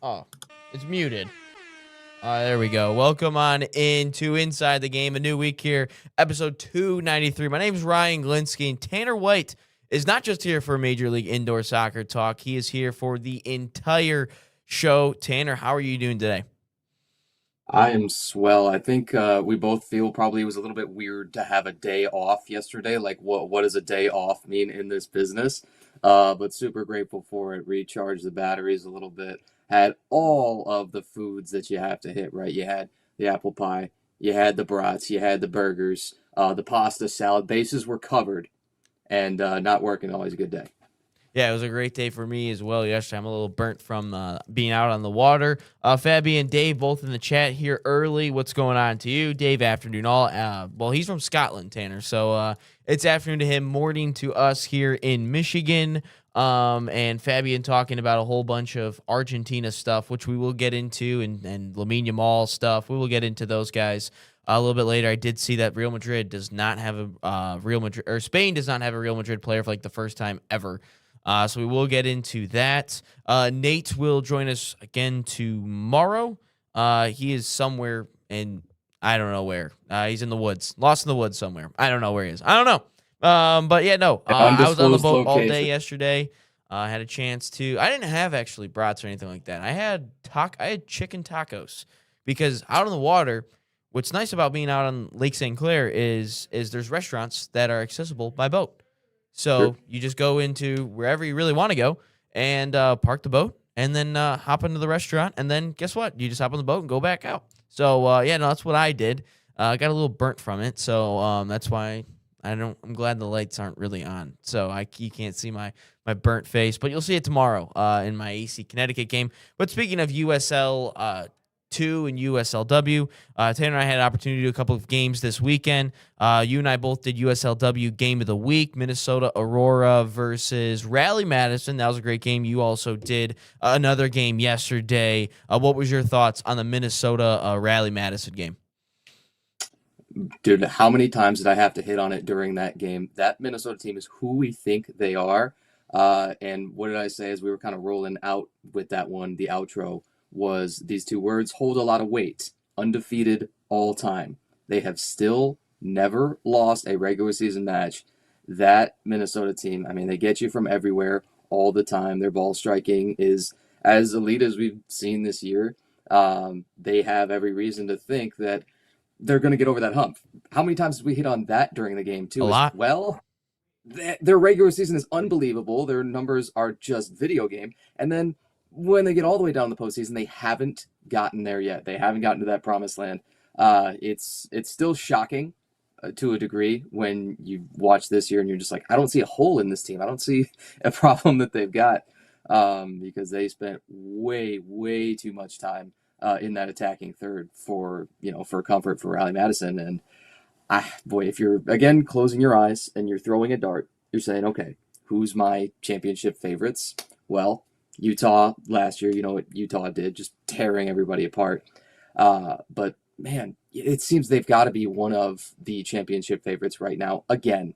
Oh, it's muted. There we go. Welcome on into Inside the Game, a new week here, episode 293. My name is Ryan Glinsky, and Tanner White is not just here for Major League Indoor Soccer Talk. He is here for the entire show. Tanner, how are you doing today? I am swell. I think we both feel probably it was a little bit weird to have a day off yesterday. Like, what does a day off mean in this business? But super grateful for it. Recharged the batteries a little bit. Had all of the foods that you have to hit, right? You had the apple pie, you had the brats, you had the burgers, the pasta salad. Bases were covered, and not working always a good day. Yeah, it was a great day for me as well yesterday. I'm a little burnt from being out on the water. Fabi and Dave both in the chat here early. What's going on to you? Dave, afternoon all. Well, he's from Scotland, Tanner. So it's afternoon to him, morning to us here in Michigan. And Fabian talking about a whole bunch of Argentina stuff, which we will get into, and Lamine Yamal stuff. We will get into those guys a little bit later. I did see that Real Madrid does not have a Real Madrid, or Spain does not have a Real Madrid player for like the first time ever. So we will get into that. Nate will join us again tomorrow. He is somewhere in, I don't know where. He's in the woods, lost in the woods somewhere. I don't know where he is. I don't know. But yeah, no. An I was on the undisclosed boat all day location. yesterday. I had a chance to. I didn't have actually brats or anything like that. I had chicken tacos because out on the water. What's nice about being out on Lake St. Clair is there's restaurants that are accessible by boat. Sure. So you just go into wherever you really want to go and park the boat and then hop into the restaurant. And then guess what? You just hop on the boat and go back out. So, yeah, no, that's what I did. I got a little burnt from it. So that's why I'm glad the lights aren't really on. So you can't see my burnt face, but you'll see it tomorrow in my AC Connecticut game. But speaking of USL 2 and USLW. Tanner and I had an opportunity to do a couple of games this weekend. You and I both did USLW Game of the Week, Minnesota Aurora versus Raleigh Madison. That was a great game. You also did another game yesterday. What was your thoughts on the Minnesota Raleigh Madison game? Dude, how many times did I have to hit on it during that game? That Minnesota team is who we think they are. And what did I say as we were kind of rolling out with that one? The outro was these two words: hold a lot of weight. Undefeated all time. They have still never lost a regular season match. That Minnesota team, I mean, they get you from everywhere all the time. Their ball striking is as elite as we've seen this year. They have every reason to think that they're going to get over that hump. How many times did we hit on that during the game A too? As lot. well, their regular season is unbelievable. Their numbers are just video game, and then when they get all the way down the postseason, they haven't gotten there yet. They haven't gotten to that promised land. It's still shocking to a degree when you watch this year and you're just like, I don't see a hole in this team. I don't see a problem that they've got because they spent way too much time in that attacking third for comfort for Raleigh Madison. And boy, if you're again closing your eyes and you're throwing a dart, you're saying, okay, who's my championship favorites? Well, Utah last year, you know what Utah did, just tearing everybody apart. But man, it seems they've got to be one of the championship favorites right now again.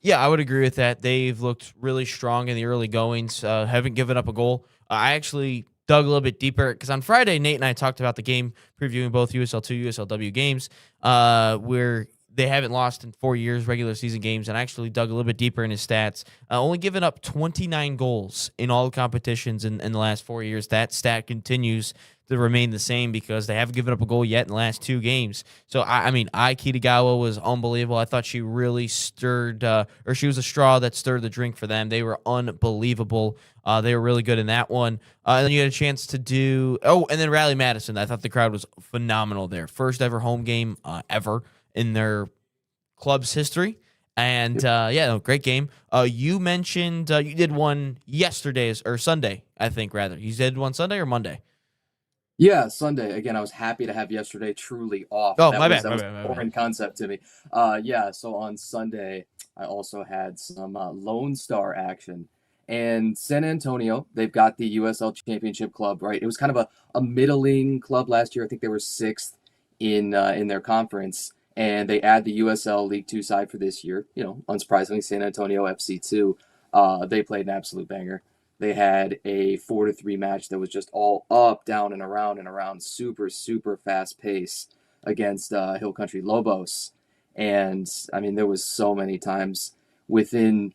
Yeah, I would agree with that. They've looked really strong in the early goings. Haven't given up a goal. I actually dug a little bit deeper because on Friday, Nate and I talked about the game, previewing both USL2, USLW games, where they haven't lost in 4 years, regular season games, and I actually dug a little bit deeper in his stats. Only given up 29 goals in all competitions in the last 4 years. That stat continues to remain the same because they haven't given up a goal yet in the last 2 games. So, I mean, Ai Kitagawa was unbelievable. I thought she really stirred, or she was a straw that stirred the drink for them. They were unbelievable. They were really good in that one. And then you had a chance to do, and then Raleigh Madison. I thought the crowd was phenomenal there. First ever home game ever in their club's history. And yeah, no, great game. You mentioned you did one yesterday or Sunday, I think, rather. You did one Sunday or Monday? Yeah, Sunday. Again, I was happy to have yesterday truly off. Oh, That my was bad, that my was bad, my a bad. foreign concept to me. Yeah, so on Sunday, I also had some Lone Star action. And San Antonio, they've got the USL Championship Club, right? It was kind of a middling club last year. I think they were sixth in their conference, and they add the USL League Two side for this year. You know, unsurprisingly, San Antonio FC2. They played an absolute banger. they had a 4-3 match that was just all up, down, and around, super, super fast pace against Hill Country Lobos. And I mean, there was so many times within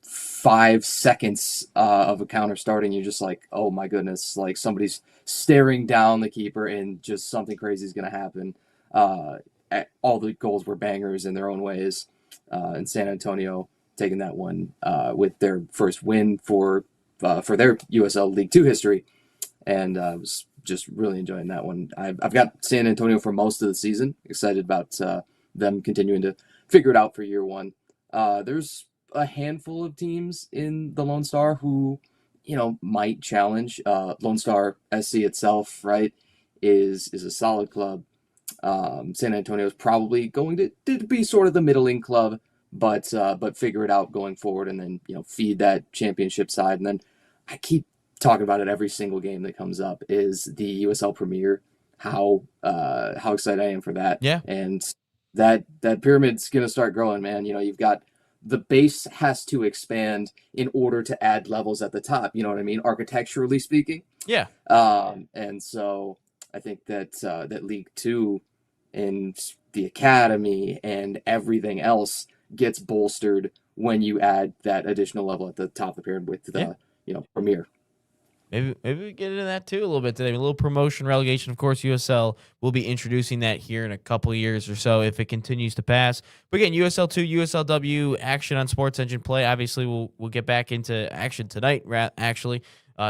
5 seconds of a counter starting, you're just like, oh my goodness, like somebody's staring down the keeper and just something crazy is going to happen. All the goals were bangers in their own ways, and San Antonio taking that one with their first win for their USL League Two history, and I was just really enjoying that one. I've got San Antonio for most of the season. Excited about them continuing to figure it out for year one. There's a handful of teams in the Lone Star who, might challenge. Lone Star SC itself, right, is a solid club. San Antonio is probably going to be sort of the middling club, but figure it out going forward, and then feed that championship side. And then I keep talking about it every single game that comes up is the USL Premier. How excited I am for that. Yeah. And that pyramid's gonna start growing, man. You've got the base has to expand in order to add levels at the top. You know what I mean? Architecturally speaking. Yeah. And so I think that that League Two and the academy and everything else gets bolstered when you add that additional level at the top of the pyramid with the Premier. Maybe we get into that too a little bit today. A little promotion, relegation. Of course, USL will be introducing that here in a couple of years or so if it continues to pass. But again, USL 2, USLW action on Sports Engine Play. Obviously, we'll get back into action tonight. Actually,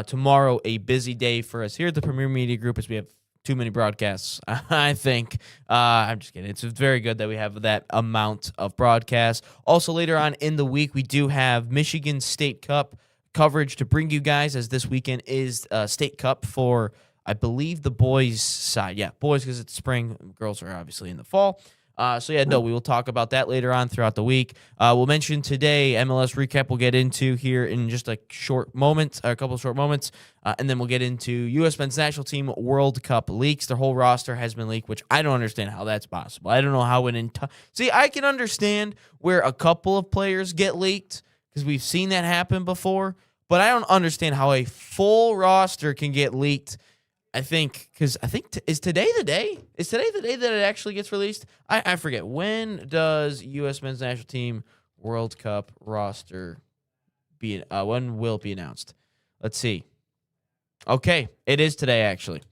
tomorrow a busy day for us here at the Premier Media Group as we have too many broadcasts. I think. I'm just kidding. It's very good that we have that amount of broadcasts. Also, later on in the week, we do have Michigan State Cup coverage to bring you guys, as this weekend is State Cup for, I believe, the boys side. Yeah, boys because it's spring. Girls are obviously in the fall. We will talk about that later on throughout the week. We'll mention today MLS recap we'll get into here in just a couple of short moments. And then we'll get into U.S. Men's National Team World Cup leaks. Their whole roster has been leaked, which I don't understand how that's possible. I don't know how See, I can understand where a couple of players get leaked, because we've seen that happen before, but I don't understand how a full roster can get leaked. Is today the day? Is today the day that it actually gets released? I forget. When does U.S. Men's National Team World Cup roster when will it be announced? Let's see. Okay, it is today, actually.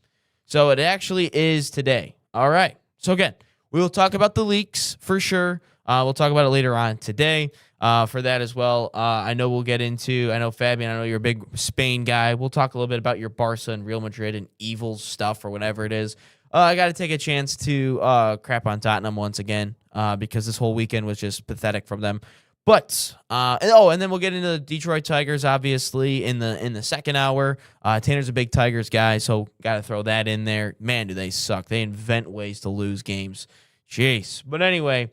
So it actually is today. All right. So again, we will talk about the leaks for sure. We'll talk about it later on today. For that as well. I know Fabian, I know you're a big Spain guy. We'll talk a little bit about your Barca and Real Madrid and evil stuff or whatever it is. I got to take a chance to crap on Tottenham once again because this whole weekend was just pathetic from them. But and then we'll get into the Detroit Tigers, obviously, in the second hour. Tanner's a big Tigers guy, so got to throw that in there. Man, do they suck. They invent ways to lose games. Jeez. But anyway,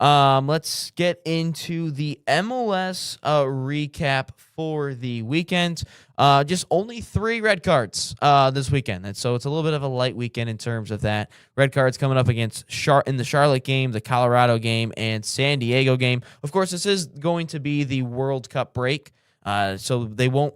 let's get into the MLS recap for the weekend. Just only 3 red cards this weekend, and so it's a little bit of a light weekend in terms of that. Red cards coming up against in the Charlotte game, the Colorado game, and San Diego game. Of course, this is going to be the World Cup break, so they won't.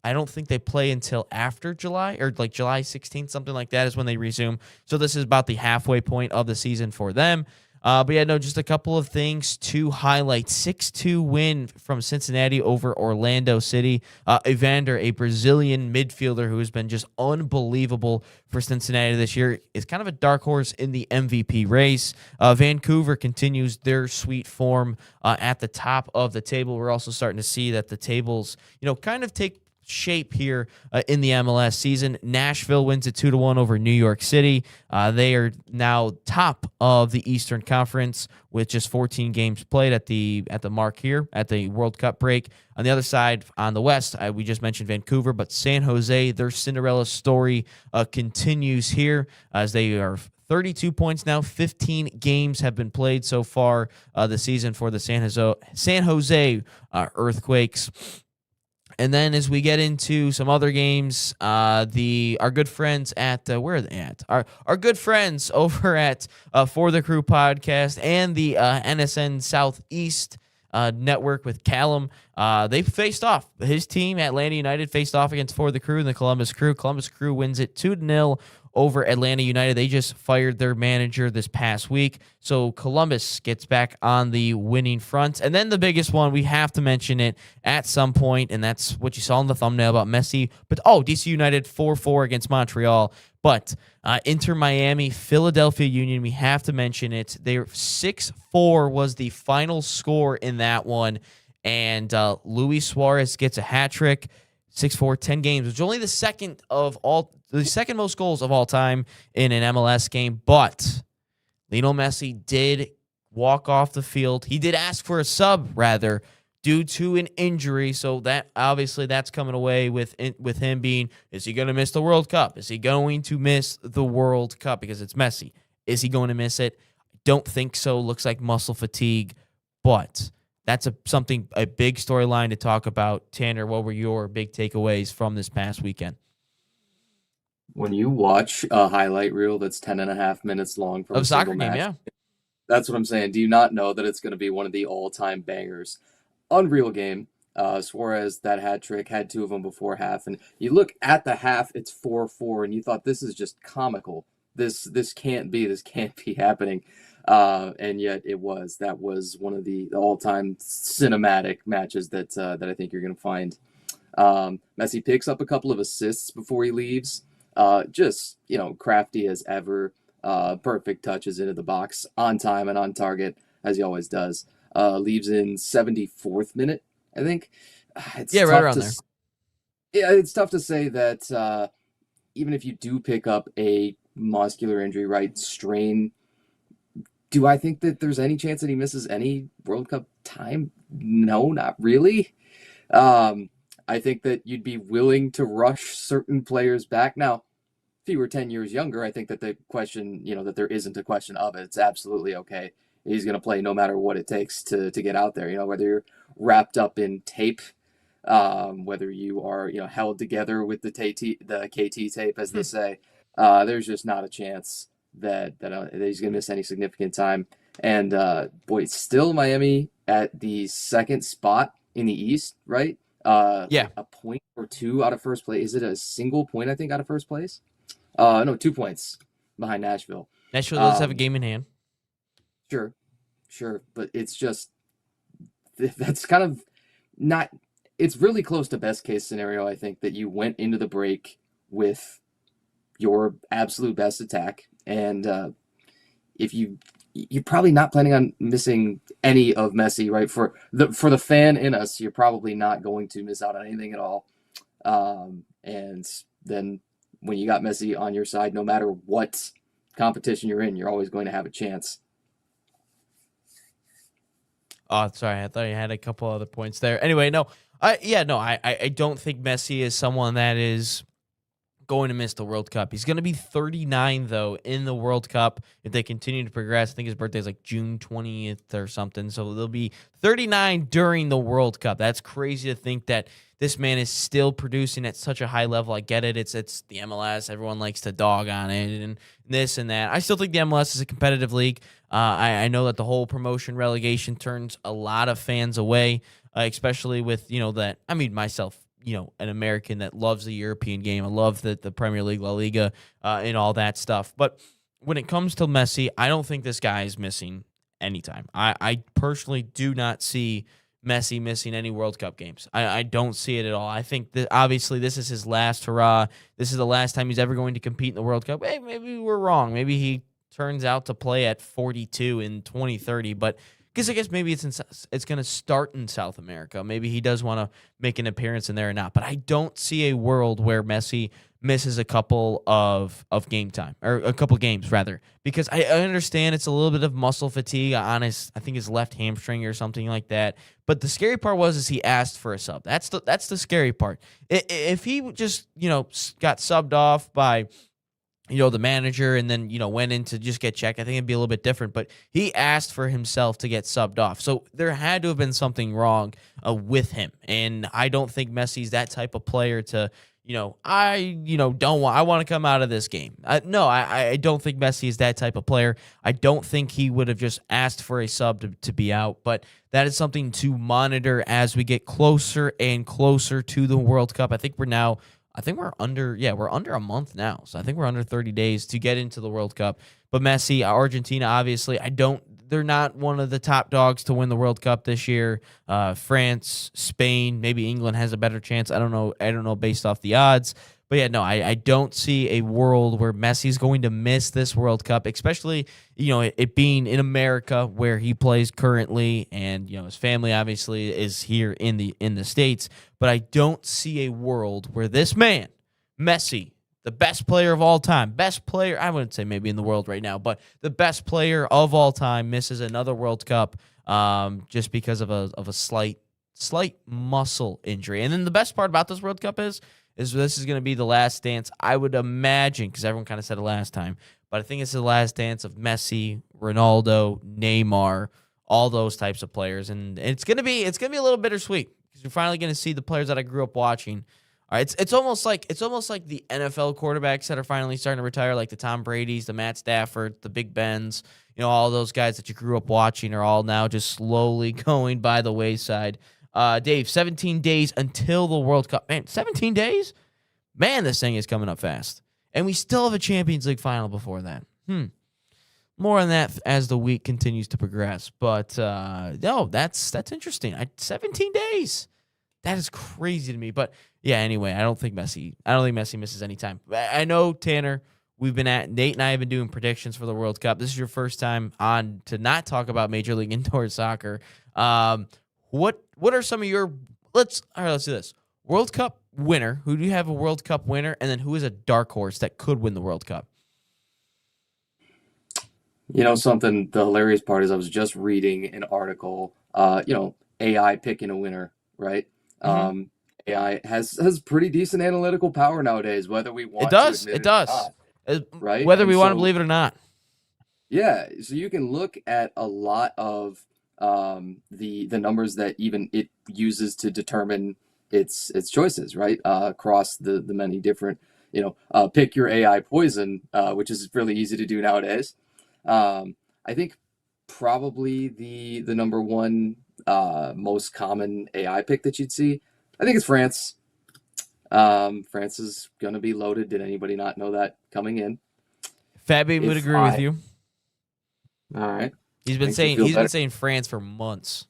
I don't think they play until after July, or like July 16th, something like that is when they resume. So this is about the halfway point of the season for them. Just a couple of things to highlight. 6-2 win from Cincinnati over Orlando City. Evander, a Brazilian midfielder who has been just unbelievable for Cincinnati this year, is kind of a dark horse in the MVP race. Vancouver continues their sweet form at the top of the table. We're also starting to see that the tables, kind of take shape here in the MLS season. Nashville wins it 2-1 over New York City. They are now top of the Eastern Conference with just 14 games played at the mark here at the World Cup break. On the other side, on the West, we just mentioned Vancouver, but San Jose, their Cinderella story continues here as they are 32 points now. 15 games have been played so far this season for the San Jose Earthquakes. And then as we get into some other games, our good friends at where are they at? Our good friends over at For the Crew podcast and the NSN Southeast network with Callum. They faced off. His team, Atlanta United, faced off against For the Crew and the Columbus Crew. Columbus Crew wins it 2-0 over Atlanta United. They just fired their manager this past week. So Columbus gets back on the winning front. And then the biggest one, we have to mention it at some point, and that's what you saw in the thumbnail about Messi. But, DC United 4-4 against Montreal. But Inter Miami, Philadelphia Union, we have to mention it. They 6-4 was the final score in that one. And Luis Suarez gets a hat trick. 6-4, 10 games, which is only the second most goals of all time in an MLS game. But Lionel Messi did walk off the field. He did ask for a sub, rather, due to an injury. So that obviously that's coming away with him being, is he going to miss the World Cup? Is he going to miss the World Cup? Because it's Messi. Is he going to miss it? I don't think so. Looks like muscle fatigue, but that's a big storyline to talk about. Tanner, what were your big takeaways from this past weekend? When you watch a highlight reel that's 10.5 minutes long from a soccer single game, match, yeah. that's what I'm saying. Do you not know that it's going to be one of the all-time bangers? Unreal game. Suarez, that hat trick, had 2 of them before half. And you look at the half, it's 4-4, and you thought, this is just comical. This can't be happening. And yet it was. That was one of the all-time cinematic matches that I think you're going to find. Messi picks up a couple of assists before he leaves. Just, crafty as ever. Perfect touches into the box, on time and on target, as he always does. Leaves in 74th minute, I think. It's right around there. Yeah, it's tough to say that even if you do pick up a muscular injury, right, strain, do I think that there's any chance that he misses any World Cup time? No, not really. I think that you'd be willing to rush certain players back. Now, if he were 10 years younger, I think that the question, that there isn't a question of it. It's absolutely okay. He's going to play no matter what it takes to get out there, whether you're wrapped up in tape, whether you are, held together with the KT tape, as they say. There's just not a chance that he's going to miss any significant time. And, boy, still Miami at the second spot in the East, right? Yeah. A point or 2 out of first place. Is it a single point, I think, out of first place? No, 2 points behind Nashville. Nashville does have a game in hand. Sure. But it's just, that's kind of not, it's really close to best case scenario, I think, that you went into the break with your absolute best attack. And if you're probably not planning on missing any of Messi, right? For the fan in us, you're probably not going to miss out on anything at all. And then when you got Messi on your side, no matter what competition you're in, you're always going to have a chance. Oh, sorry. I thought you had a couple other points there. Anyway, I don't think Messi is someone that is going to miss the World Cup. He's going to be 39, though, in the World Cup if they continue to progress. I think his birthday is like June 20th or something. So they'll be 39 during the World Cup. That's crazy to think that this man is still producing at such a high level. I get it. It's the MLS. Everyone likes to dog on it and this and that. I still think the MLS is a competitive league. I know that the whole promotion relegation turns a lot of fans away, especially with, myself, an American that loves the European game. I love the Premier League, La Liga, and all that stuff. But when it comes to Messi, I don't think this guy is missing any time. I personally do not see Messi missing any World Cup games. I don't see it at all. I think that obviously this is his last hurrah. This is the last time he's ever going to compete in the World Cup. Hey, maybe we're wrong. Maybe he turns out to play at 42 in 2030, but I guess maybe it's going to start in South America. Maybe he does want to make an appearance in there or not. But I don't see a world where Messi misses a couple of game time, or a couple games rather, because I understand it's a little bit of muscle fatigue on I think his left hamstring or something like that. But the scary part is he asked for a sub. That's the scary part. If he just got subbed off by the manager and then, went in to just get checked, I think it'd be a little bit different. But he asked for himself to get subbed off. So there had to have been something wrong with him. And I don't think Messi's that type of player to, I want to come out of this game. No, I don't think Messi is that type of player. I don't think he would have just asked for a sub to be out. But that is something to monitor as we get closer and closer to the World Cup. We're under a month now. So I think we're under 30 days to get into the World Cup. But Messi, Argentina, obviously, they're not one of the top dogs to win the World Cup this year. France, Spain, maybe England has a better chance. I don't know based off the odds. But yeah, no, I don't see a world where Messi's going to miss this World Cup, especially, it being in America where he plays currently, and, his family obviously is here in the States. But I don't see a world where this man, Messi, the best player of all time, I wouldn't say maybe in the world right now, but the best player of all time misses another World Cup just because of a slight muscle injury. And then the best part about this World Cup is this is going to be the last dance, I would imagine, because everyone kind of said it last time, but I think it's the last dance of Messi, Ronaldo, Neymar, all those types of players, and it's going to be a little bittersweet because you're finally going to see the players that I grew up watching. All right, it's almost like the NFL quarterbacks that are finally starting to retire, like the Tom Brady's, the Matt Stafford, the Big Bens, all those guys that you grew up watching are all now just slowly going by the wayside. Dave, 17 days until the World Cup. Man, 17 days? Man, this thing is coming up fast. And we still have a Champions League final before that. More on that as the week continues to progress. But, no, that's interesting. 17 days. That is crazy to me. But, yeah, anyway, I don't think Messi misses any time. I know, Tanner, Nate and I have been doing predictions for the World Cup. This is your first time on to not talk about Major League Indoor Soccer. What are some of your let's do this. World Cup winner. Who do you have a World Cup winner? And then who is a dark horse that could win the World Cup? Something, the hilarious part is I was just reading an article, AI picking a winner, right? Mm-hmm. AI has pretty decent analytical power nowadays, whether we want to admit It does. or not, right? Whether And we want to so, believe it or not. yeah, so you can look at a lot of the numbers that even it uses to determine its choices, right? Across the many different, pick your AI poison, which is really easy to do nowadays. I think probably the number one most common AI pick that you'd see, I think it's France. France is gonna be loaded. Did anybody not know that coming in? Fabian would agree with you. All right. He's been saying France for months.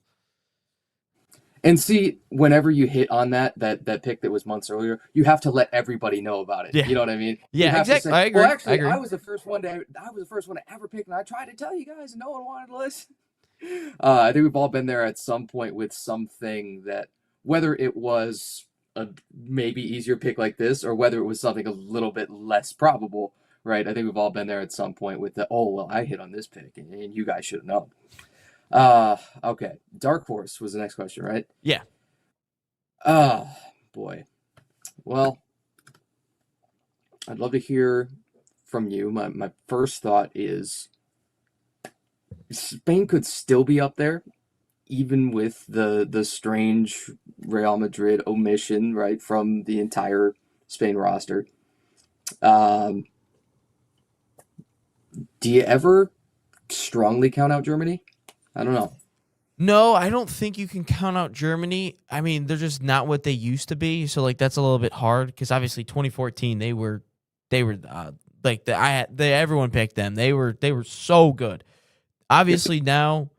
And see, whenever you hit on that pick that was months earlier, you have to let everybody know about it. Yeah. You know what I mean? Yeah, exactly. I agree. Well, actually, I agree. I was the first one to ever pick, and I tried to tell you guys, and no one wanted to listen. I think we've all been there at some point with something that, whether it was a maybe easier pick like this, or whether it was something a little bit less probable, right? I think we've all been there at some point with I hit on this pick, and you guys should have known. Okay. Dark horse was the next question, right? Yeah. Boy. Well, I'd love to hear from you. My first thought is Spain could still be up there, even with the strange Real Madrid omission, right, from the entire Spain roster. Do you ever strongly count out Germany? I don't know. No, I don't think you can count out Germany. I mean, they're just not what they used to be. So like that's a little bit hard because obviously 2014 everyone picked them. They were so good. Obviously now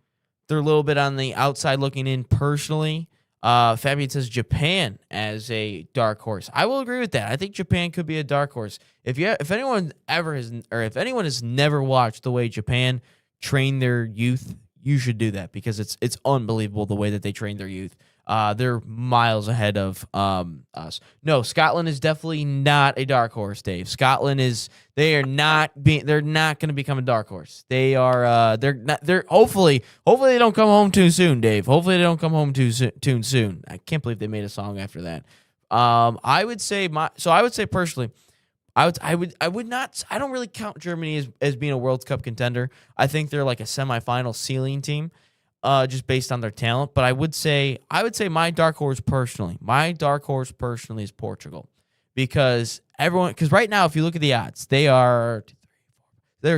they're a little bit on the outside looking in personally. Fabian says Japan as a dark horse. I will agree with that. I think Japan could be a dark horse. If anyone has never watched the way Japan train their youth, you should do that because it's unbelievable the way that they train their youth. They're miles ahead of us. No, Scotland is definitely not a dark horse, Dave. They're not going to become a dark horse. Hopefully they don't come home too soon, Dave. Hopefully they don't come home too soon. I can't believe they made a song after that. I would say personally, I would not. I don't really count Germany as being a World Cup contender. I think they're like a semifinal ceiling team, just based on their talent. But I would say my dark horse personally is Portugal, because right now if you look at the odds, they're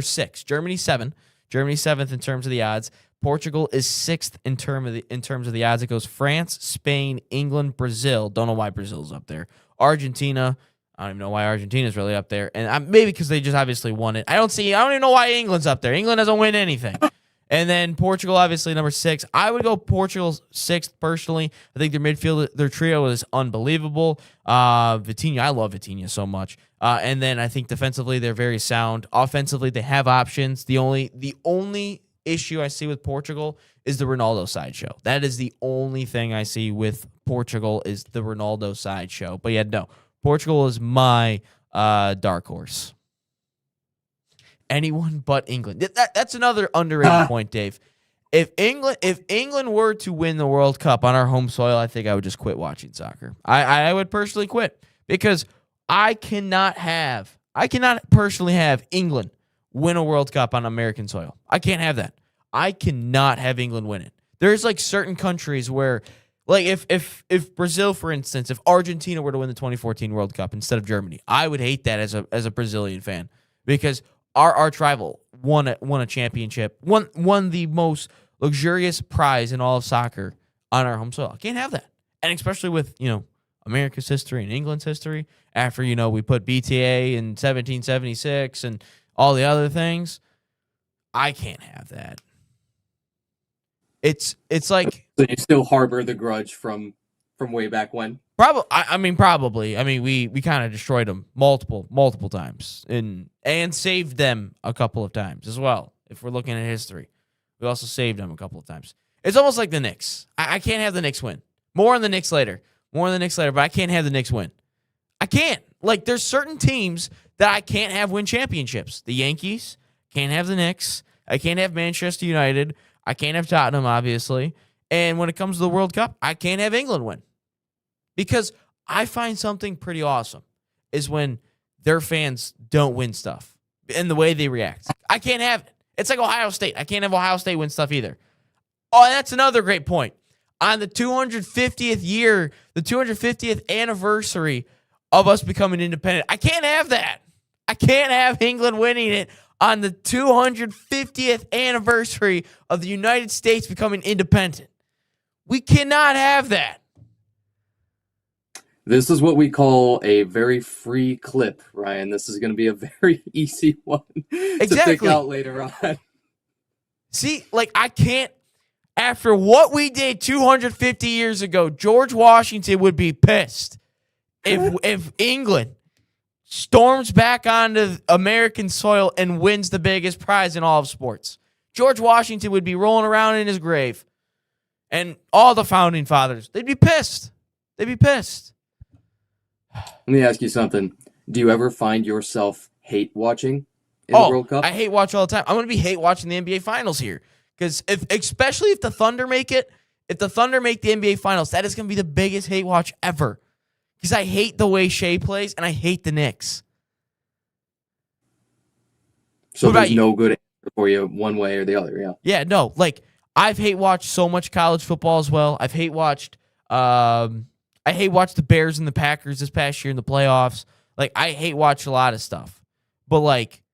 six. Germany's seven. Germany's seventh in terms of the odds. Portugal is sixth in terms of the odds. It goes France, Spain, England, Brazil. Don't know why Brazil's up there. Argentina. I don't even know why Argentina's really up there, and maybe because they just obviously won it. I don't even know why England's up there. England doesn't win anything. And then Portugal, obviously number six. I would go Portugal sixth personally. I think their midfield, their trio is unbelievable. Vitinha, I love Vitinha so much. And then I think defensively they're very sound. Offensively they have options. The only issue I see with Portugal is the Ronaldo sideshow. That is the only thing I see with Portugal is the Ronaldo sideshow. But yeah, no. Portugal is my dark horse. Anyone but England. That's another underrated point, Dave. If England were to win the World Cup on our home soil, I think I would just quit watching soccer. I would personally quit because I cannot personally have England win a World Cup on American soil. I can't have that. I cannot have England win it. There's like certain countries where, like if Brazil, for instance, if Argentina were to win the 2014 World Cup instead of Germany, I would hate that as a Brazilian fan because our arch rival won a championship, won the most luxurious prize in all of soccer on our home soil. I can't have that, and especially with America's history and England's history after we put BTA in 1776 and all the other things. I can't have that. It's like, so you still harbor the grudge from way back when? probably. Probably. We kind of destroyed them multiple times and saved them a couple of times as well. If we're looking at history, we also saved them a couple of times. It's almost like the Knicks. I can't have the Knicks win. More on the Knicks later. But I can't have the Knicks win. I can't. Like, there's certain teams that I can't have win championships. The Yankees, can't have the Knicks. I can't have Manchester United. I can't have Tottenham, obviously. And when it comes to the World Cup, I can't have England win. Because I find something pretty awesome is when their fans don't win stuff and the way they react. I can't have it. It's like Ohio State. I can't have Ohio State win stuff either. Oh, and that's another great point. On the 250th anniversary of us becoming independent, I can't have that. I can't have England winning it on the 250th anniversary of the United States becoming independent. We cannot have that. This is what we call a very free clip, Ryan. This is going to be a very easy one to pick out later on. See, like, I can't. After what we did 250 years ago, George Washington would be pissed if England storms back onto American soil and wins the biggest prize in all of sports. George Washington would be rolling around in his grave. And all the founding fathers, they'd be pissed. Let me ask you something. Do you ever find yourself hate watching in the World Cup? I hate watch all the time. I'm going to be hate watching the NBA Finals here. Because especially if the Thunder make it, if the Thunder make the NBA Finals, that is going to be the biggest hate watch ever. Because I hate the way Shea plays, and I hate the Knicks. So there's no good answer for you one way or the other, yeah. Yeah, no. Like, I've hate watched so much college football as well. I hate watched the Bears and the Packers this past year in the playoffs. Like, I hate watched a lot of stuff. But, like,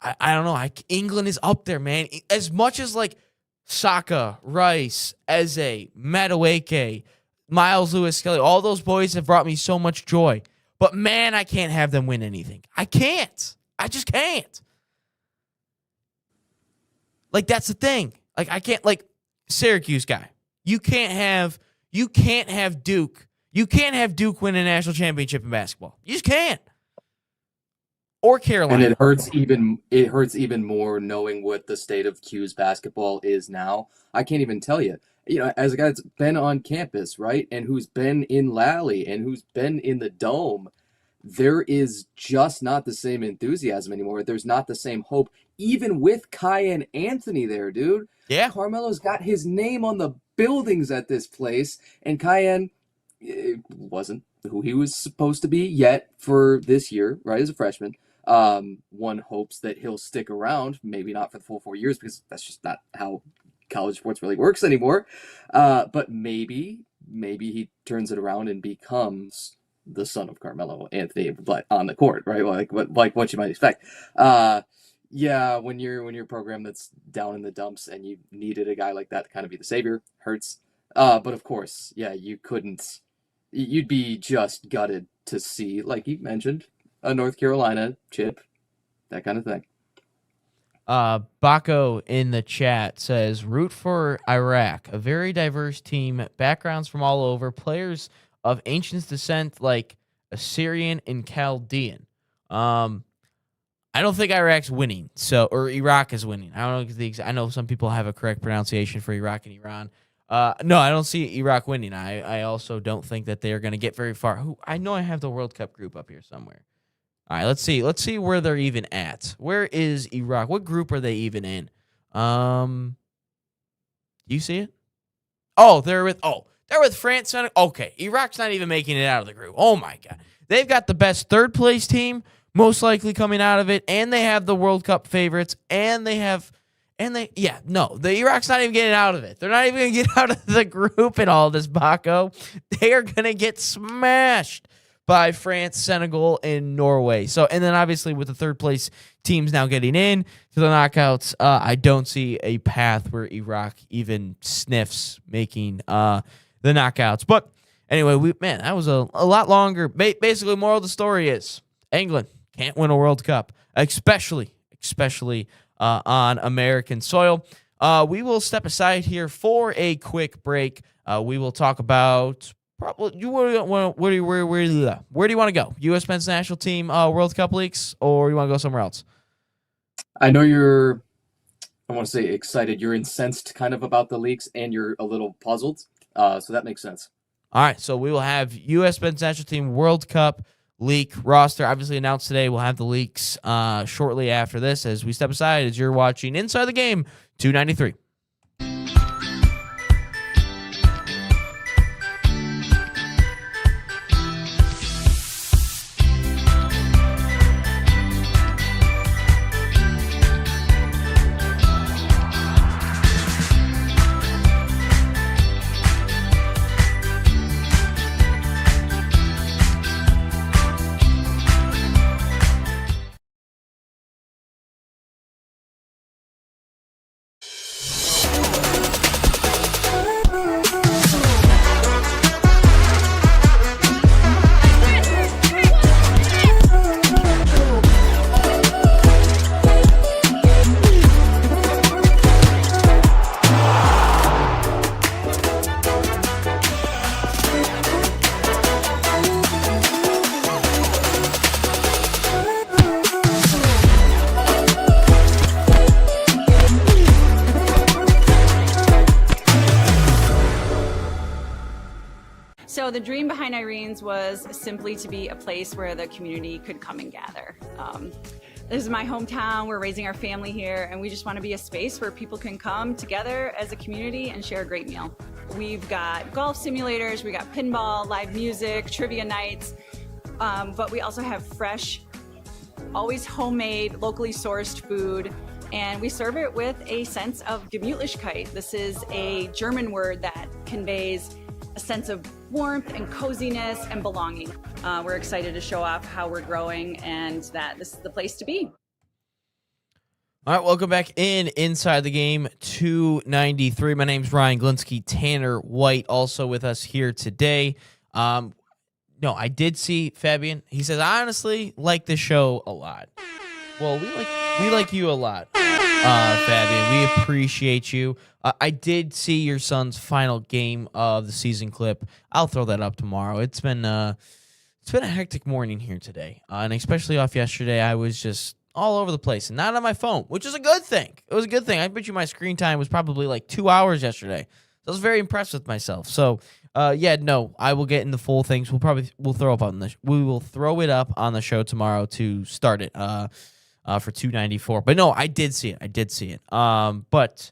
I don't know. England is up there, man. As much as, like, Saka, Rice, Eze, Madueke, Miles Lewis-Skelly, all those boys have brought me so much joy. But, man, I can't have them win anything. I can't. I just can't. Like, that's the thing. Like, I can't, like, Syracuse guy. You can't have Duke. You can't have Duke win a national championship in basketball. You just can't. Or Carolina. And it hurts even more knowing what the state of Q's basketball is now. I can't even tell you. As a guy that's been on campus, right, and who's been in Lally and who's been in the Dome, there is just not the same enthusiasm anymore. There's not the same hope, even with Kai and Anthony there, dude. Yeah. Carmelo's got his name on the buildings at this place, and Cayenne, it wasn't who he was supposed to be yet for this year, right, as a freshman. One hopes that he'll stick around, maybe not for the full 4 years, because that's just not how college sports really works anymore. But maybe he turns it around and becomes the son of Carmelo Anthony, but on the court, right? Like what you might expect. Yeah, when you're a program that's down in the dumps and you needed a guy like that to kind of be the savior, hurts. But of course, yeah, you couldn't. You'd be just gutted to see, like you mentioned, a North Carolina chip, that kind of thing. Baco in the chat says, root for Iraq, a very diverse team, backgrounds from all over, players of ancient descent like Assyrian and Chaldean. I don't think Iraq's winning, or Iraq is winning. I don't know. I know some people have a correct pronunciation for Iraq and Iran. No, I don't see Iraq winning. I also don't think that they are going to get very far. I know I have the World Cup group up here somewhere. All right, let's see. Let's see where they're even at. Where is Iraq? What group are they even in? You see it? They're with France. Okay, Iraq's not even making it out of the group. Oh my God, they've got the best third place team most likely coming out of it, and they have the World Cup favorites, the Iraq's not even getting out of it. They're not even going to get out of the group in all this, Baco. They are going to get smashed by France, Senegal, and Norway. So, and then obviously with the third place teams now getting in to the knockouts, I don't see a path where Iraq even sniffs making the knockouts. But anyway, that was a lot longer. Basically, moral of the story is England can't win a World Cup, especially on American soil. We will step aside here for a quick break. We will talk about where do you want to go? U.S. men's national team World Cup leaks, or you want to go somewhere else? I know you're, I want to say excited. You're incensed kind of about the leaks, and you're a little puzzled. So that makes sense. All right, so we will have U.S. men's national team World Cup leak roster obviously announced today. We'll have the leaks shortly after this as we step aside as you're watching Inside the Game 293. So the dream behind Irene's was simply to be a place where the community could come and gather. This is my hometown, we're raising our family here, and we just want to be a space where people can come together as a community and share a great meal. We've got golf simulators, we got pinball, live music, trivia nights, but we also have fresh, always homemade, locally sourced food, and we serve it with a sense of Gemütlichkeit. This is a German word that conveys a sense of warmth and coziness and belonging. We're excited to show off how we're growing and that this is the place to be. All right, welcome back Inside the Game 293. My name's Ryan Glinsky, Tanner White, also with us here today. No, I did see Fabian. He says, I honestly like this show a lot. Well, we like you a lot, Fabian. We appreciate you. I did see your son's final game of the season clip. I'll throw that up tomorrow. It's been a hectic morning here today, and especially off yesterday. I was just all over the place and not on my phone, which is a good thing. It was a good thing. I bet you my screen time was probably like 2 hours yesterday. So I was very impressed with myself. So, no, I will get into full things. We will throw it up on the show tomorrow to start it for 294. But no, I did see it. But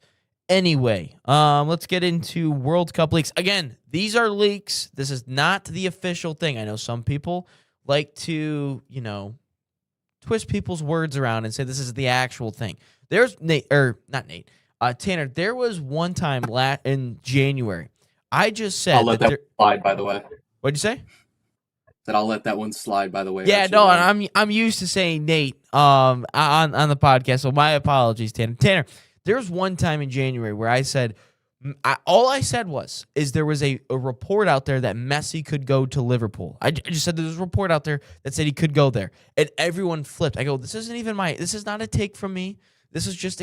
Anyway, let's get into World Cup leaks. Again, these are leaks. This is not the official thing. I know some people like to, twist people's words around and say this is the actual thing. There's Nate, or not Nate, Tanner. There was one time in January. I just said I'll let that slide, by the way. What'd you say? That I'll let that one slide, by the way. Yeah, no, I'm used to saying Nate on the podcast, so my apologies, Tanner. Tanner, there was one time in January where I said, all I said was there was a report out there that Messi could go to Liverpool. I just said there was a report out there that said he could go there, and everyone flipped. I go, this is not a take from me. This is just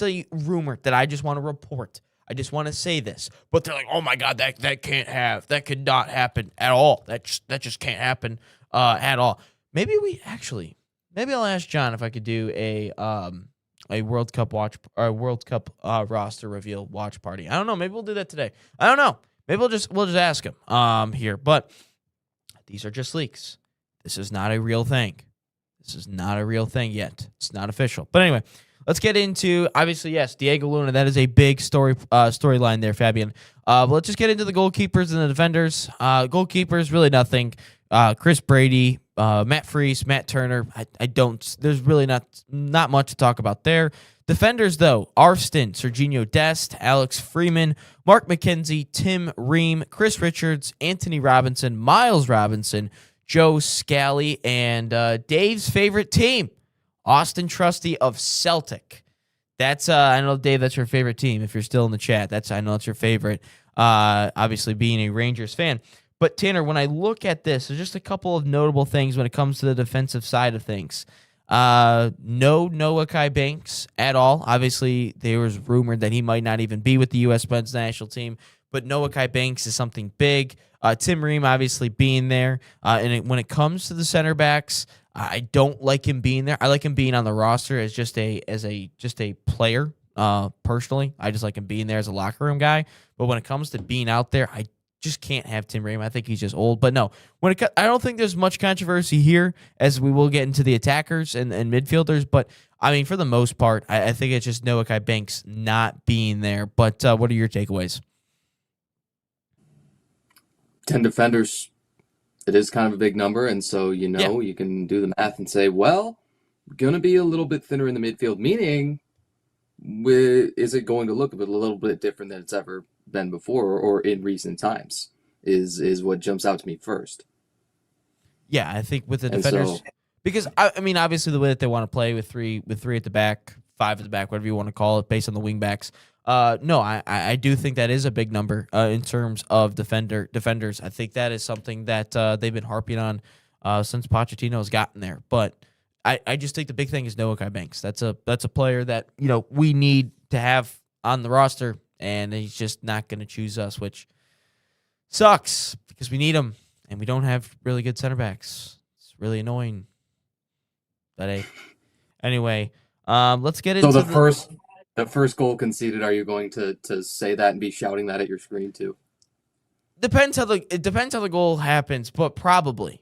a rumor that I just want to report. I just want to say this, but they're like, "Oh my God, that could not happen at all. That just can't happen at all." Maybe I'll ask John if I could do a World Cup roster reveal watch party. I don't know. Maybe we'll do that today. I don't know. Maybe we'll just ask him here. But these are just leaks. This is not a real thing. This is not a real thing yet. It's not official. But anyway. Let's get into, obviously, yes, Diego Luna. That is a big storyline there, Fabian. But let's just get into the goalkeepers and the defenders. Goalkeepers, really nothing. Chris Brady, Matt Freese, Matt Turner. There's really not much to talk about there. Defenders, though, Arston, Serginho Dest, Alex Freeman, Mark McKenzie, Tim Ream, Chris Richards, Anthony Robinson, Miles Robinson, Joe Scally, and Dave's favorite team, Austin Trusty of Celtic. That's I know, Dave, that's your favorite team. If you're still in the chat, I know it's your favorite. Obviously, being a Rangers fan. But Tanner, when I look at this, there's just a couple of notable things when it comes to the defensive side of things. No Noah Kai Banks at all. Obviously, there was rumored that he might not even be with the U.S. men's national team. But Noah Kai Banks is something big. Tim Ream obviously being there. When it comes to the center backs, I don't like him being there. I like him being on the roster as just a player. Personally, I just like him being there as a locker room guy. But when it comes to being out there, I just can't have Tim Ream. I think he's just old. But no, I don't think there's much controversy here, as we will get into the attackers and midfielders. But I mean, for the most part, I think it's just Noah Kai Banks not being there. But what are your takeaways? 10 defenders. It is kind of a big number, and so you can do the math and say, well, gonna be a little bit thinner in the midfield, meaning is it going to look a little bit different than it's ever been before or in recent times is what jumps out to me first. Yeah, I think with the defenders, because I mean, obviously the way that they want to play with three at the back, 5 at the back, whatever you want to call it, based on the wing backs. No, I do think that is a big number in terms of defenders. I think that is something that they've been harping on since Pochettino's gotten there. But I just think the big thing is Noah Kai Banks. That's a player that we need to have on the roster, and he's just not going to choose us, which sucks because we need him, and we don't have really good center backs. It's really annoying. But hey, anyway, let's get into the first goal conceded. Are you going to say that and be shouting that at your screen too? It depends how the goal happens, but probably.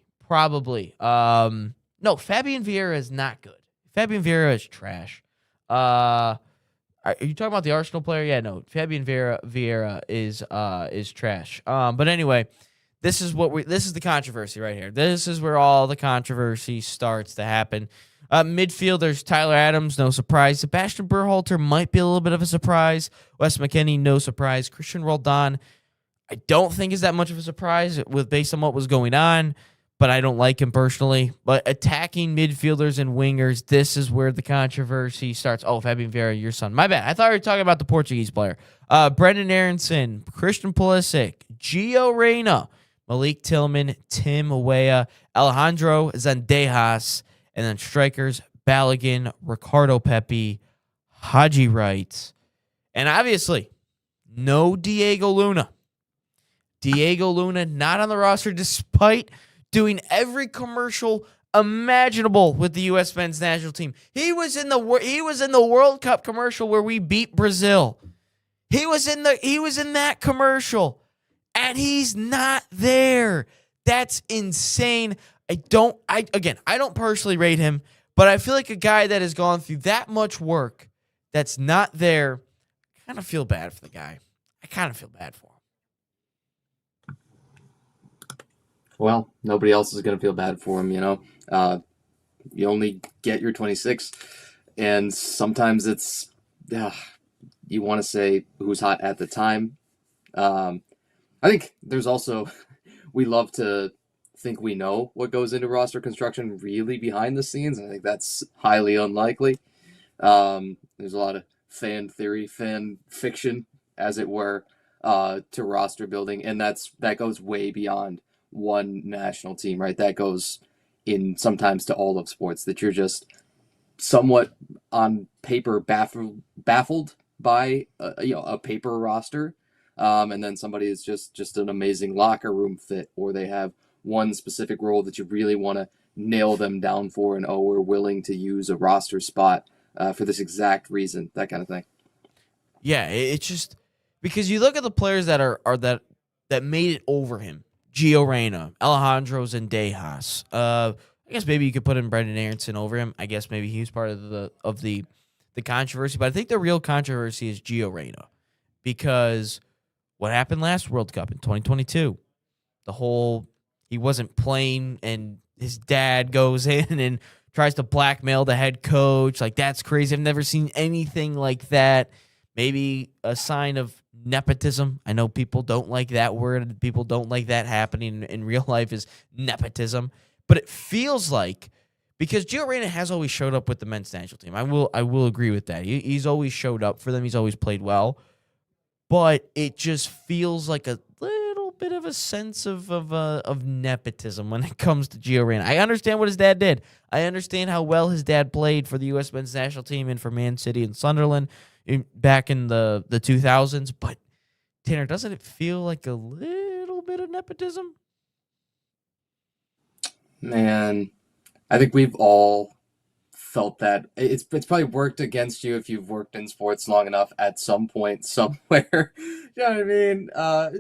No, Fabian Vieira is not good. Fabian Vieira is trash. Are you talking about the Arsenal player? Yeah, no. Fabian Vieira is trash. But anyway, this is the controversy right here. This is where all the controversy starts to happen. Midfielders, Tyler Adams, no surprise. Sebastian Berhalter might be a little bit of a surprise. Wes McKennie, no surprise. Christian Roldan, I don't think is that much of a surprise based on what was going on, but I don't like him personally. But attacking midfielders and wingers, this is where the controversy starts. Oh, Fabian Vieira, your son. My bad. I thought we were talking about the Portuguese player. Brendan Aronson, Christian Pulisic, Gio Reyna, Malik Tillman, Tim Weah, Alejandro Zendejas, and then strikers, Balogun, Ricardo Pepi, Haji Wright, and obviously, no Diego Luna. Diego Luna not on the roster despite doing every commercial imaginable with the U.S. men's national team. He was in the World Cup commercial where we beat Brazil. He was in that commercial, and he's not there. That's insane. I don't personally rate him, but I feel like a guy that has gone through that much work that's not there kind of feel bad for the guy. I kind of feel bad for him. Well, nobody else is going to feel bad for him, You only get your 26, and sometimes it's, you want to say who's hot at the time. I think there's also, we love to think we know what goes into roster construction really behind the scenes. I think that's highly unlikely. There's a lot of fan theory, fan fiction, as it were, to roster building, and that goes way beyond one national team, right? That goes in sometimes to all of sports, that you're just somewhat on paper baffled by a paper roster, and then somebody is just an amazing locker room fit, or they have one specific role that you really want to nail them down for, and we're willing to use a roster spot for this exact reason, that kind of thing. Yeah, it's just because you look at the players that are that made it over him. Gio Reyna, Alejandro Zendejas. I guess maybe you could put in Brendan Aronson over him. I guess maybe he was part of the controversy, but I think the real controversy is Gio Reyna, because what happened last World Cup in 2022, he wasn't playing, and his dad goes in and tries to blackmail the head coach. Like, that's crazy. I've never seen anything like that. Maybe a sign of nepotism. I know people don't like that word. People don't like that happening in real life, is nepotism. But it feels like, because Gio Reyna has always showed up with the men's national team. I will agree with that. He's always showed up for them. He's always played well. But it just feels like a little bit of a sense of nepotism when it comes to Gio Reyna. I understand what his dad did. I understand how well his dad played for the U.S. men's national team and for Man City and Sunderland back in the 2000s. But, Tanner, doesn't it feel like a little bit of nepotism? Man, I think we've all felt that. It's probably worked against you if you've worked in sports long enough at some point, somewhere. You know what I mean?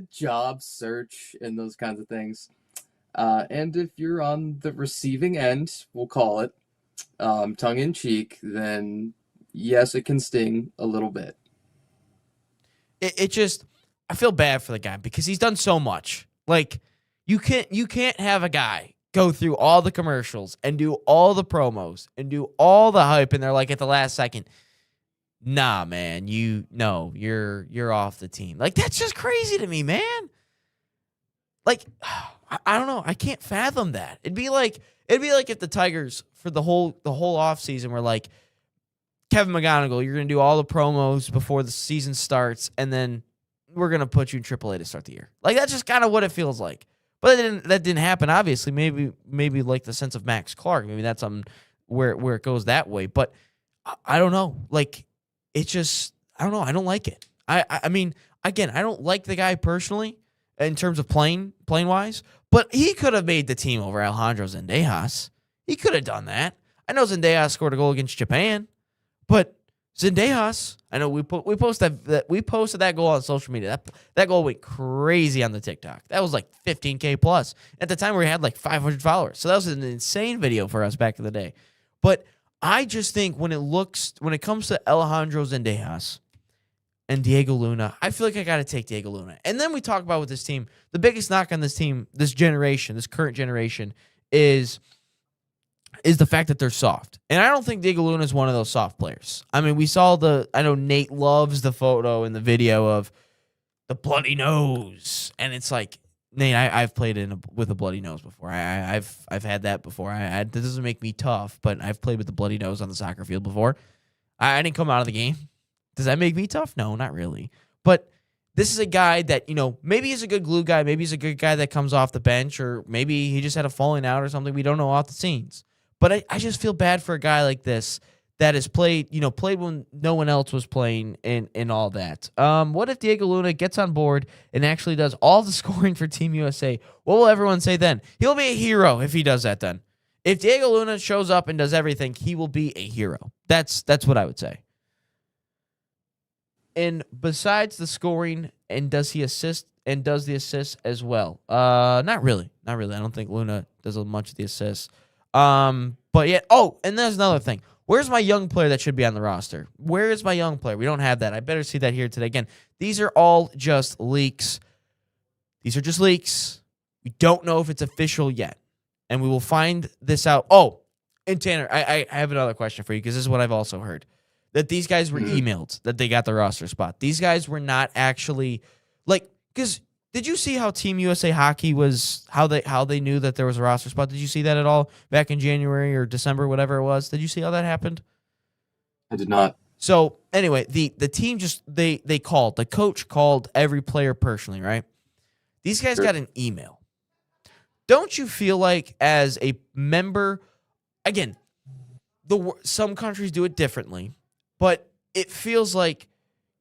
Job search and those kinds of things. And if you're on the receiving end, we'll call it, tongue in cheek, then yes, it can sting a little bit. I feel bad for the guy because he's done so much. Like, you can't have a guy go through all the commercials and do all the promos and do all the hype, and they're like at the last second, nah, man, you're off the team. Like, that's just crazy to me, man. Like, I don't know. I can't fathom that. It'd be like if the Tigers for the whole offseason were like, Kevin McGonigal, you're gonna do all the promos before the season starts, and then we're gonna put you in AAA to start the year. Like, that's just kind of what it feels like. But that didn't happen, obviously. Maybe like the sense of Max Clark. Maybe that's something where it goes that way. But I don't know. Like, it's just, I don't know. I don't like it. I mean, again, I don't like the guy personally in terms of playing wise. But he could have made the team over Alejandro Zendejas. He could have done that. I know Zendejas scored a goal against Japan, but Zendejas, I know we posted that goal on social media. That goal went crazy on the TikTok. That was like 15K plus. At the time, we had like 500 followers. So that was an insane video for us back in the day. But I just think when it comes to Alejandro Zendejas and Diego Luna, I feel like I got to take Diego Luna. And then we talk about with this team, the biggest knock on this team, this current generation, is the fact that they're soft. And I don't think Diego Luna is one of those soft players. I mean, I know Nate loves the photo and the video of the bloody nose. And it's like, Nate, I've played with a bloody nose before. I've had that before. That doesn't make me tough, but I've played with the bloody nose on the soccer field before. I didn't come out of the game. Does that make me tough? No, not really. But this is a guy that, maybe he's a good glue guy. Maybe he's a good guy that comes off the bench, or maybe he just had a falling out or something. We don't know off the scenes. But I just feel bad for a guy like this that has played when no one else was playing and all that. What if Diego Luna gets on board and actually does all the scoring for Team USA? What will everyone say then? He'll be a hero if he does that then. If Diego Luna shows up and does everything, he will be a hero. That's what I would say. And besides the scoring, and does he assist and does the assists as well? Not really. I don't think Luna does much of the assists. But yeah. Oh, and there's another thing. Where's my young player that should be on the roster? Where is my young player? We don't have that. I better see that here today. Again, these are all just leaks. These are just leaks. We don't know if it's official yet. And we will find this out. Oh, and Tanner, I have another question for you because this is what I've also heard. That these guys were emailed that they got the roster spot. These guys were not actually, like, because did you see how Team USA Hockey was, how they knew that there was a roster spot? Did you see that at all back in January or December, whatever it was? Did you see how that happened? I did not. So anyway, the team just, they called, the coach called every player personally, right? These guys got an email. Don't you feel like as a member, again, some countries do it differently, but it feels like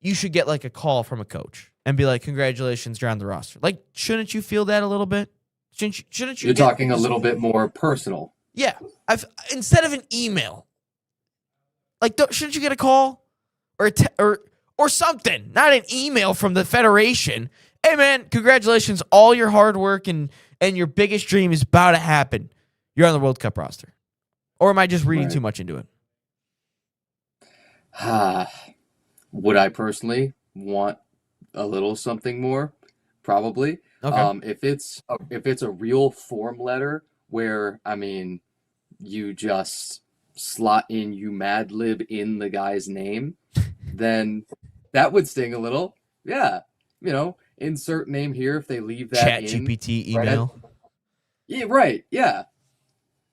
you should get like a call from a coach and be like, congratulations, you're on the roster. Like, shouldn't you feel that a little bit? Shouldn't you? You're talking a little bit more personal. Yeah. Instead of an email, like, shouldn't you get a call or something? Not an email from the federation. Hey, man, congratulations. All your hard work and your biggest dream is about to happen. You're on the World Cup roster. Or am I just reading too much into it? Would I personally want a little something more? Probably. Okay. If it's a real form letter where, I mean, you just slot in, you Mad Lib in the guy's name, then that would sting a little. Yeah. You know, insert name here if they leave that Chat in. GPT email. Yeah, right. Yeah.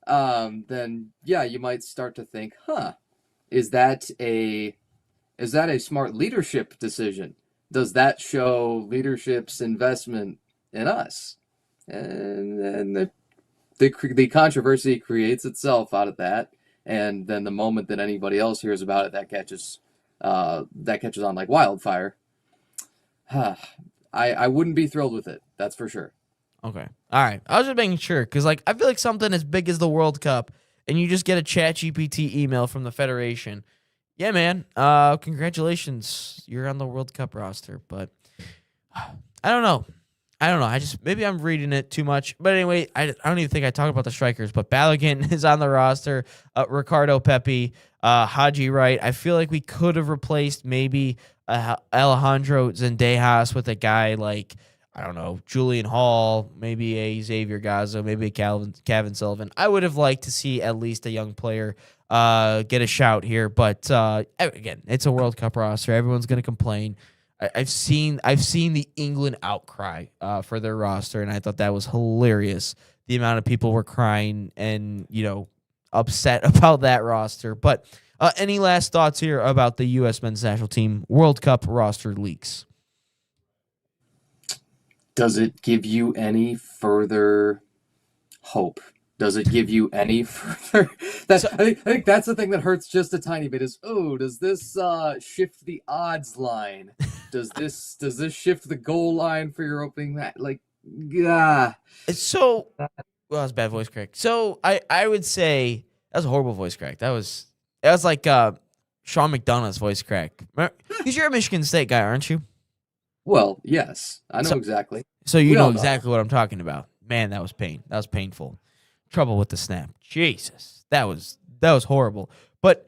Then yeah, you might start to think, is that a smart leadership decision? Does that show leadership's investment in us? And the controversy creates itself out of that, and then the moment that anybody else hears about it, that catches on like wildfire. I wouldn't be thrilled with it. That's for sure. Okay. All right. I was just making sure because, like, I feel like something as big as the World Cup and you just get a Chat GPT email from the Federation. Yeah, man. Congratulations. You're on the World Cup roster. But I don't know. Maybe I'm reading it too much. But anyway, I don't even think I talked about the strikers. But Balogun is on the roster. Ricardo Pepi, Haji Wright. I feel like we could have replaced maybe Alejandro Zendejas with a guy like, I don't know, Julian Hall, maybe a Xavier Gaza, maybe a Kevin Sullivan. I would have liked to see at least a young player get a shout here. But again, it's a World Cup roster. Everyone's going to complain. I've seen the England outcry for their roster, and I thought that was hilarious. The amount of people were crying and, upset about that roster. But any last thoughts here about the U.S. men's national team World Cup roster leaks? Does it give you any further hope? Does it give you any further? I think that's the thing that hurts just a tiny bit. Is does this shift the odds line? Does this shift the goal line for your opening match? Like, yeah. So, well, that was bad voice crack. So I would say that was a horrible voice crack. That was like Sean McDonough's voice crack. Because you're a Michigan State guy, aren't you? Well, yes, I know exactly. So you know exactly what I'm talking about. Man, that was pain. That was painful. Trouble with the snap. Jesus, that was horrible. But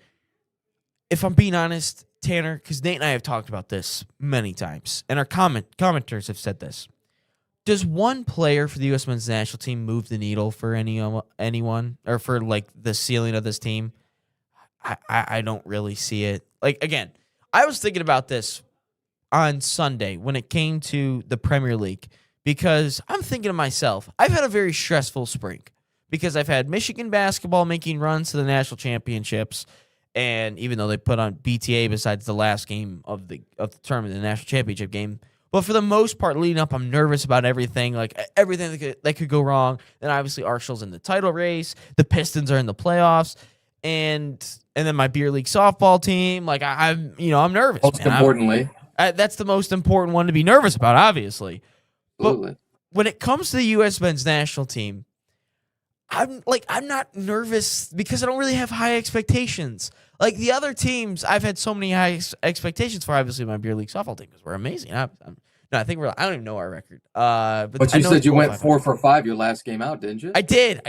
if I'm being honest, Tanner, because Nate and I have talked about this many times, and our commenters have said this. Does one player for the U.S. men's national team move the needle for anyone, or for like the ceiling of this team? I don't really see it. Like, again, I was thinking about this on Sunday when it came to the Premier League, because I'm thinking to myself, I've had a very stressful spring because I've had Michigan basketball making runs to the national championships, and even though they put on BTA besides the last game of the tournament, the national championship game, but for the most part leading up, I'm nervous about everything, like everything that could go wrong. Then obviously Arsenal's in the title race, the Pistons are in the playoffs, and then my beer league softball team, like I'm nervous. Most importantly. That's the most important one to be nervous about, obviously. Absolutely. But when it comes to the U.S. men's national team, I'm not nervous because I don't really have high expectations. Like the other teams, I've had so many high expectations for. Obviously, my beer league softball team because we're amazing. I think I don't even know our record. But you said you went 4 for 5 your last game out, didn't you? I did.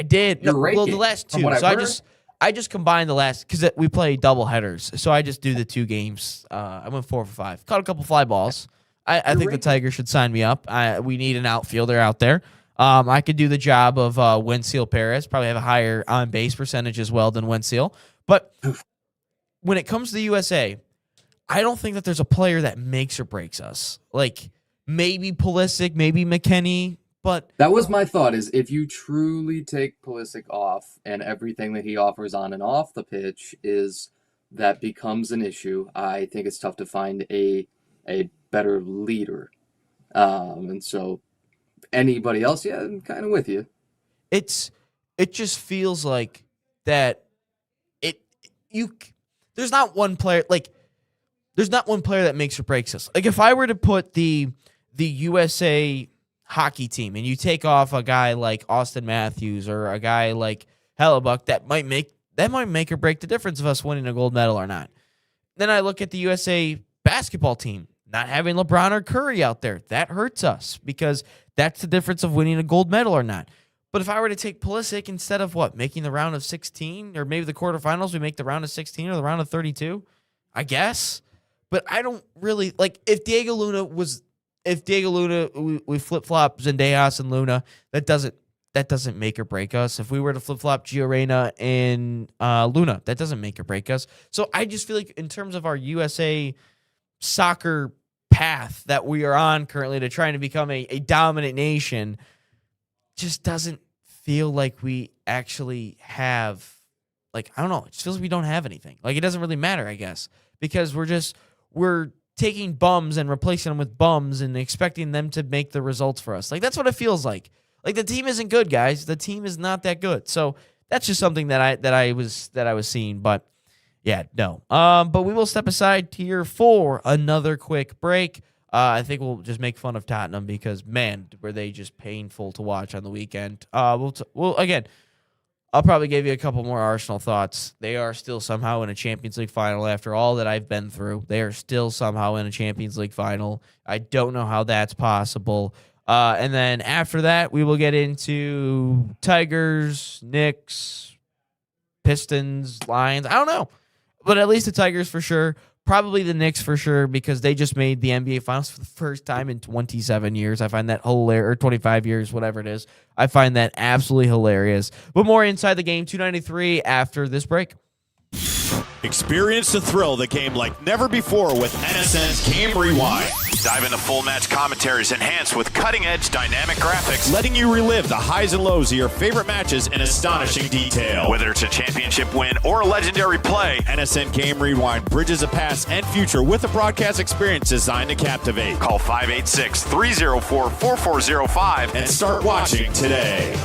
Your Well, ranking, the last two. from what So I've heard? I just combined the last because we play double headers, so I just do the 2 games. I went 4 for 5, caught a couple fly balls. I think the Tigers should sign me up. We need an outfielder out there. I could do the job of Wensil Perez. Probably have a higher on base percentage as well than Wensil. But when it comes to the USA, I don't think that there's a player that makes or breaks us. Like maybe Pulisic, maybe McKennie, but that was my thought. Is if you truly take Pulisic off and everything that he offers on and off the pitch is that becomes an issue. I think it's tough to find a better leader, and so anybody else, yeah, I'm kind of with you. it just feels like that. There's not one player that makes or breaks us. Like if I were to put the USA hockey team and you take off a guy like Austin Matthews or a guy like Hellebuck, that might make or break the difference of us winning a gold medal or not. Then I look at the USA basketball team, not having LeBron or Curry out there. That hurts us because that's the difference of winning a gold medal or not. But if I were to take Pulisic instead of making the round of 16 or maybe the quarterfinals, we make the round of 16 or the round of 32, I guess. But I don't really if Diego Luna, we flip flop Zendejas and Luna, that doesn't make or break us. If we were to flip flop Gio Reyna and Luna, that doesn't make or break us. So I just feel like in terms of our USA soccer path that we are on currently to trying to become a dominant nation, just doesn't feel like we actually have, I don't know, it just feels like we don't have anything. It doesn't really matter, I guess, because we're taking bums and replacing them with bums and expecting them to make the results for us. That's what it feels like. The team isn't good, guys. The team is not that good. So that's just something that I was seeing, but yeah, no. But we will step aside here for another quick break. I think we'll just make fun of Tottenham because, man, were they just painful to watch on the weekend. Again, I'll probably give you a couple more Arsenal thoughts. They are still somehow in a Champions League final after all that I've been through. They are still somehow in a Champions League final. I don't know how that's possible. And then after that, we will get into Tigers, Knicks, Pistons, Lions. I don't know. But at least the Tigers for sure. Probably the Knicks for sure because they just made the NBA Finals for the first time in 27 years. I find that hilarious, or 25 years, whatever it is. I find that absolutely hilarious. But more inside the game, 293 after this break. Experience the thrill of the game like never before with NSN's Game Rewind. Dive into full match commentaries enhanced with cutting-edge dynamic graphics, letting you relive the highs and lows of your favorite matches in astonishing detail. Whether it's a championship win or a legendary play, NSN Game Rewind bridges the past and future with a broadcast experience designed to captivate. Call 586-304-4405 and start watching today.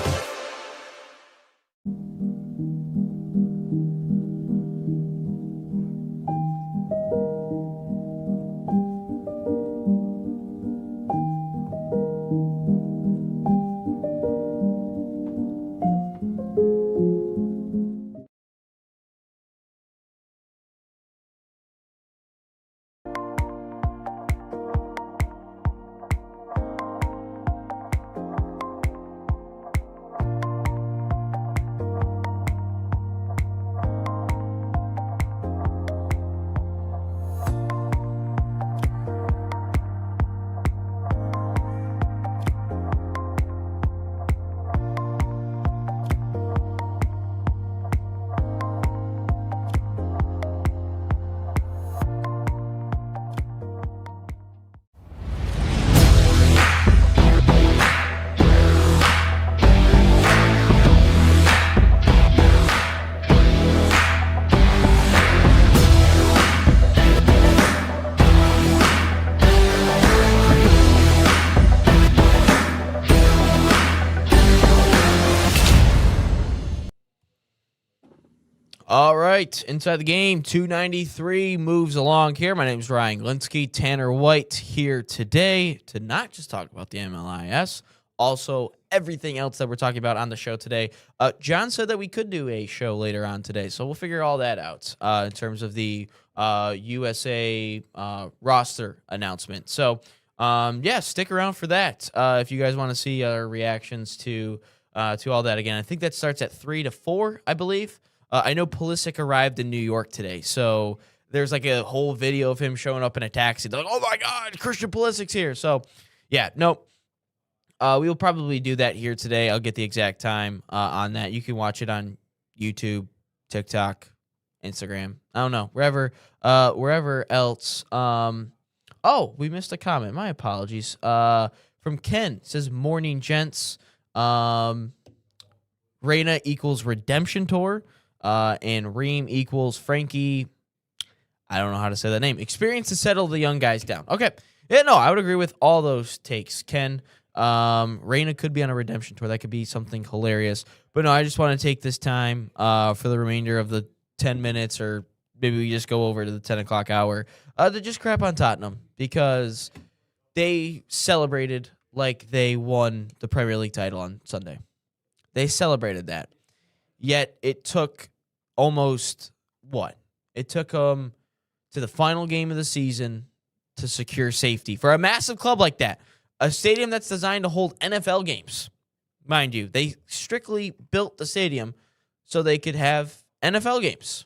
All right, inside the game, 293 moves along here. My name is Ryan Glinsky, Tanner White here today to not just talk about the MLIS, also everything else that we're talking about on the show today. John said that we could do a show later on today, so we'll figure all that out in terms of the USA roster announcement. So, yeah, stick around for that if you guys want to see our reactions to all that. Again, I think that starts at 3 to 4, I believe. I know Pulisic arrived in New York today, so there's like a whole video of him showing up in a taxi. They're like, oh my God, Christian Pulisic's here. So, yeah, nope. We will probably do that here today. I'll get the exact time on that. You can watch it on YouTube, TikTok, Instagram. I don't know, wherever else. Oh, we missed a comment. My apologies. From Ken, it says morning gents. Reyna equals redemption tour, and Reem equals Frankie. I don't know how to say that name. Experience to settle the young guys down. Okay, yeah, no, I would agree with all those takes, Ken. Reyna could be on a redemption tour. That could be something hilarious. But no, I just want to take this time for the remainder of the 10 minutes, or maybe we just go over to the 10 o'clock hour, to just crap on Tottenham, because they celebrated like they won the Premier League title on Sunday. They celebrated that. Yet it took almost, what? It took them to the final game of the season to secure safety. For a massive club like that, a stadium that's designed to hold NFL games, mind you, they strictly built the stadium so they could have NFL games.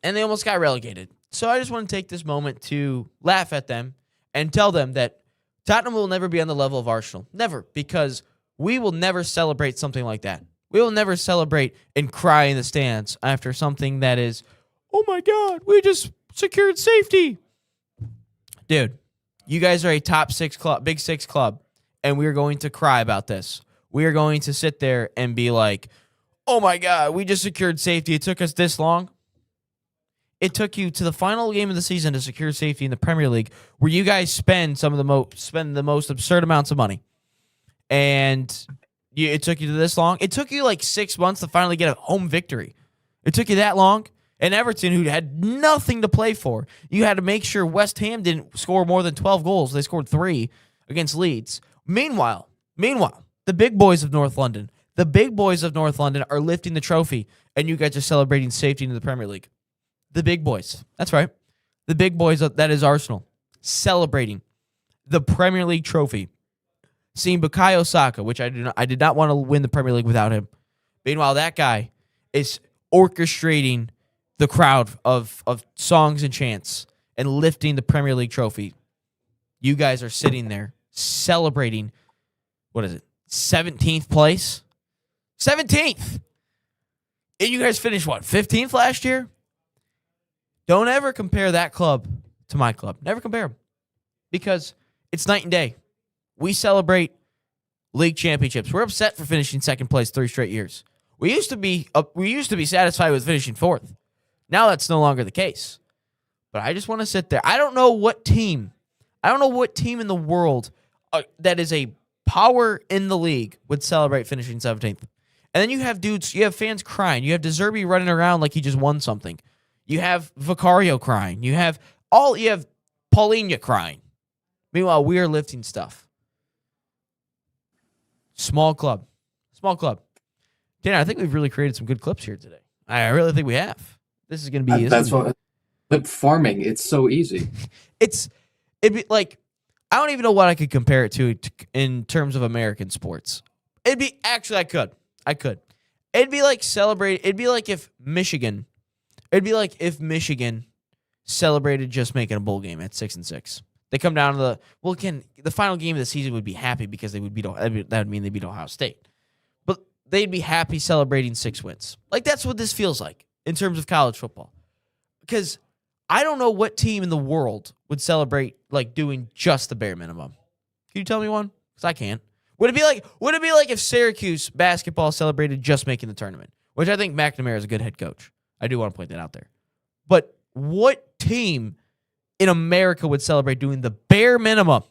And they almost got relegated. So I just want to take this moment to laugh at them and tell them that Tottenham will never be on the level of Arsenal. Never, because we will never celebrate something like that. We will never celebrate and cry in the stands after something that is, oh my God, we just secured safety. Dude, you guys are a top six club, big six club, and we're going to cry about this. We are going to sit there and be like, oh my God, we just secured safety. It took us this long. It took you to the final game of the season to secure safety in the Premier League, where you guys spend the most absurd amounts of money, and it took you to this long. It took you like 6 months to finally get a home victory. It took you that long. And Everton, who had nothing to play for, you had to make sure West Ham didn't score more than 12 goals. They scored 3 against Leeds. Meanwhile, the big boys of North London, are lifting the trophy, and you guys are celebrating safety in the Premier League. The big boys. That's right. The big boys, that is Arsenal, celebrating the Premier League trophy. Seeing Bukayo Saka, which I did not want to win the Premier League without him. Meanwhile, that guy is orchestrating the crowd of songs and chants and lifting the Premier League trophy. You guys are sitting there celebrating, what is it, 17th place? 17th! And you guys finished, what, 15th last year? Don't ever compare that club to my club. Never compare them. Because it's night and day. We celebrate league championships. We're upset for finishing second place 3 straight years. We used to be satisfied with finishing 4th. Now that's no longer the case. But I just want to sit there. I don't know what team in the world that is a power in the league would celebrate finishing 17th. And then you have fans crying. You have De Zerbi running around like he just won something. You have Vicario crying. You have Paulinho crying. Meanwhile, we are lifting stuff. Small club. Dana, I think we've really created some good clips here today. I really think we have. This is going to be... Clip farming, it's so easy. It'd be like, I don't even know what I could compare it to in terms of American sports. I could. It'd be like if Michigan celebrated just making a bowl game at 6-6. They come down to the final game of the season would be happy because that would mean they beat Ohio State. But they'd be happy celebrating 6 wins. Like, that's what this feels like in terms of college football. Because I don't know what team in the world would celebrate like doing just the bare minimum. Can you tell me one? Because I can't. Would it be like if Syracuse basketball celebrated just making the tournament? Which I think McNamara is a good head coach. I do want to point that out there. But what team in America would celebrate doing the bare minimum?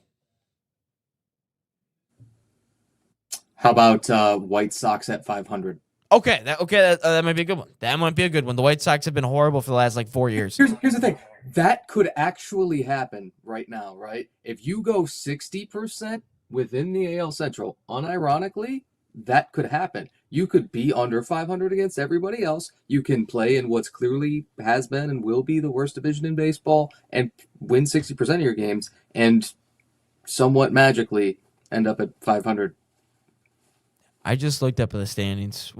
How about White Sox at 500? Okay, that might be a good one. That might be a good one. The White Sox have been horrible for the last 4 years. Here's the thing. That could actually happen right now, right? If you go 60% within the AL Central, unironically, that could happen. You could be under 500 against everybody else. You can play in what's clearly has been and will be the worst division in baseball and win 60% of your games and somewhat magically end up at 500. I just looked up at the standings.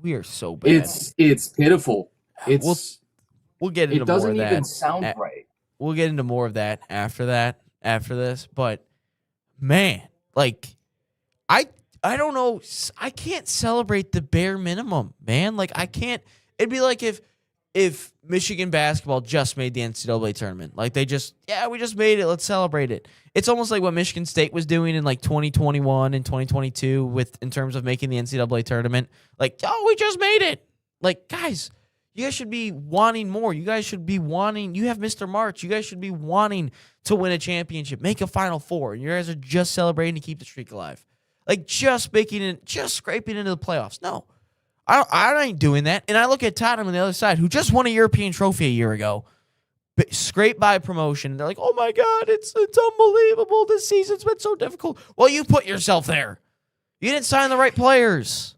We are so bad. It's pitiful. We'll we'll get into It more of doesn't even that. sound right. We'll get into more of that after this. But man, like I don't know. I can't celebrate the bare minimum, man. Like I can't. It'd be like if Michigan basketball just made the NCAA tournament. Like we just made it. Let's celebrate it. It's almost like what Michigan State was doing in like 2021 and 2022 in terms of making the NCAA tournament. Like, oh, we just made it. Like, guys, you guys should be wanting more. You guys should be wanting. You have Mr. March. You guys should be wanting to win a championship, make a Final Four. And you guys are just celebrating to keep the streak alive. Like just scraping into the playoffs. No, I ain't doing that. And I look at Tottenham on the other side, who just won a European trophy a year ago, but scraped by promotion. And they're like, oh my God, it's unbelievable. This season's been so difficult. Well, you put yourself there. You didn't sign the right players.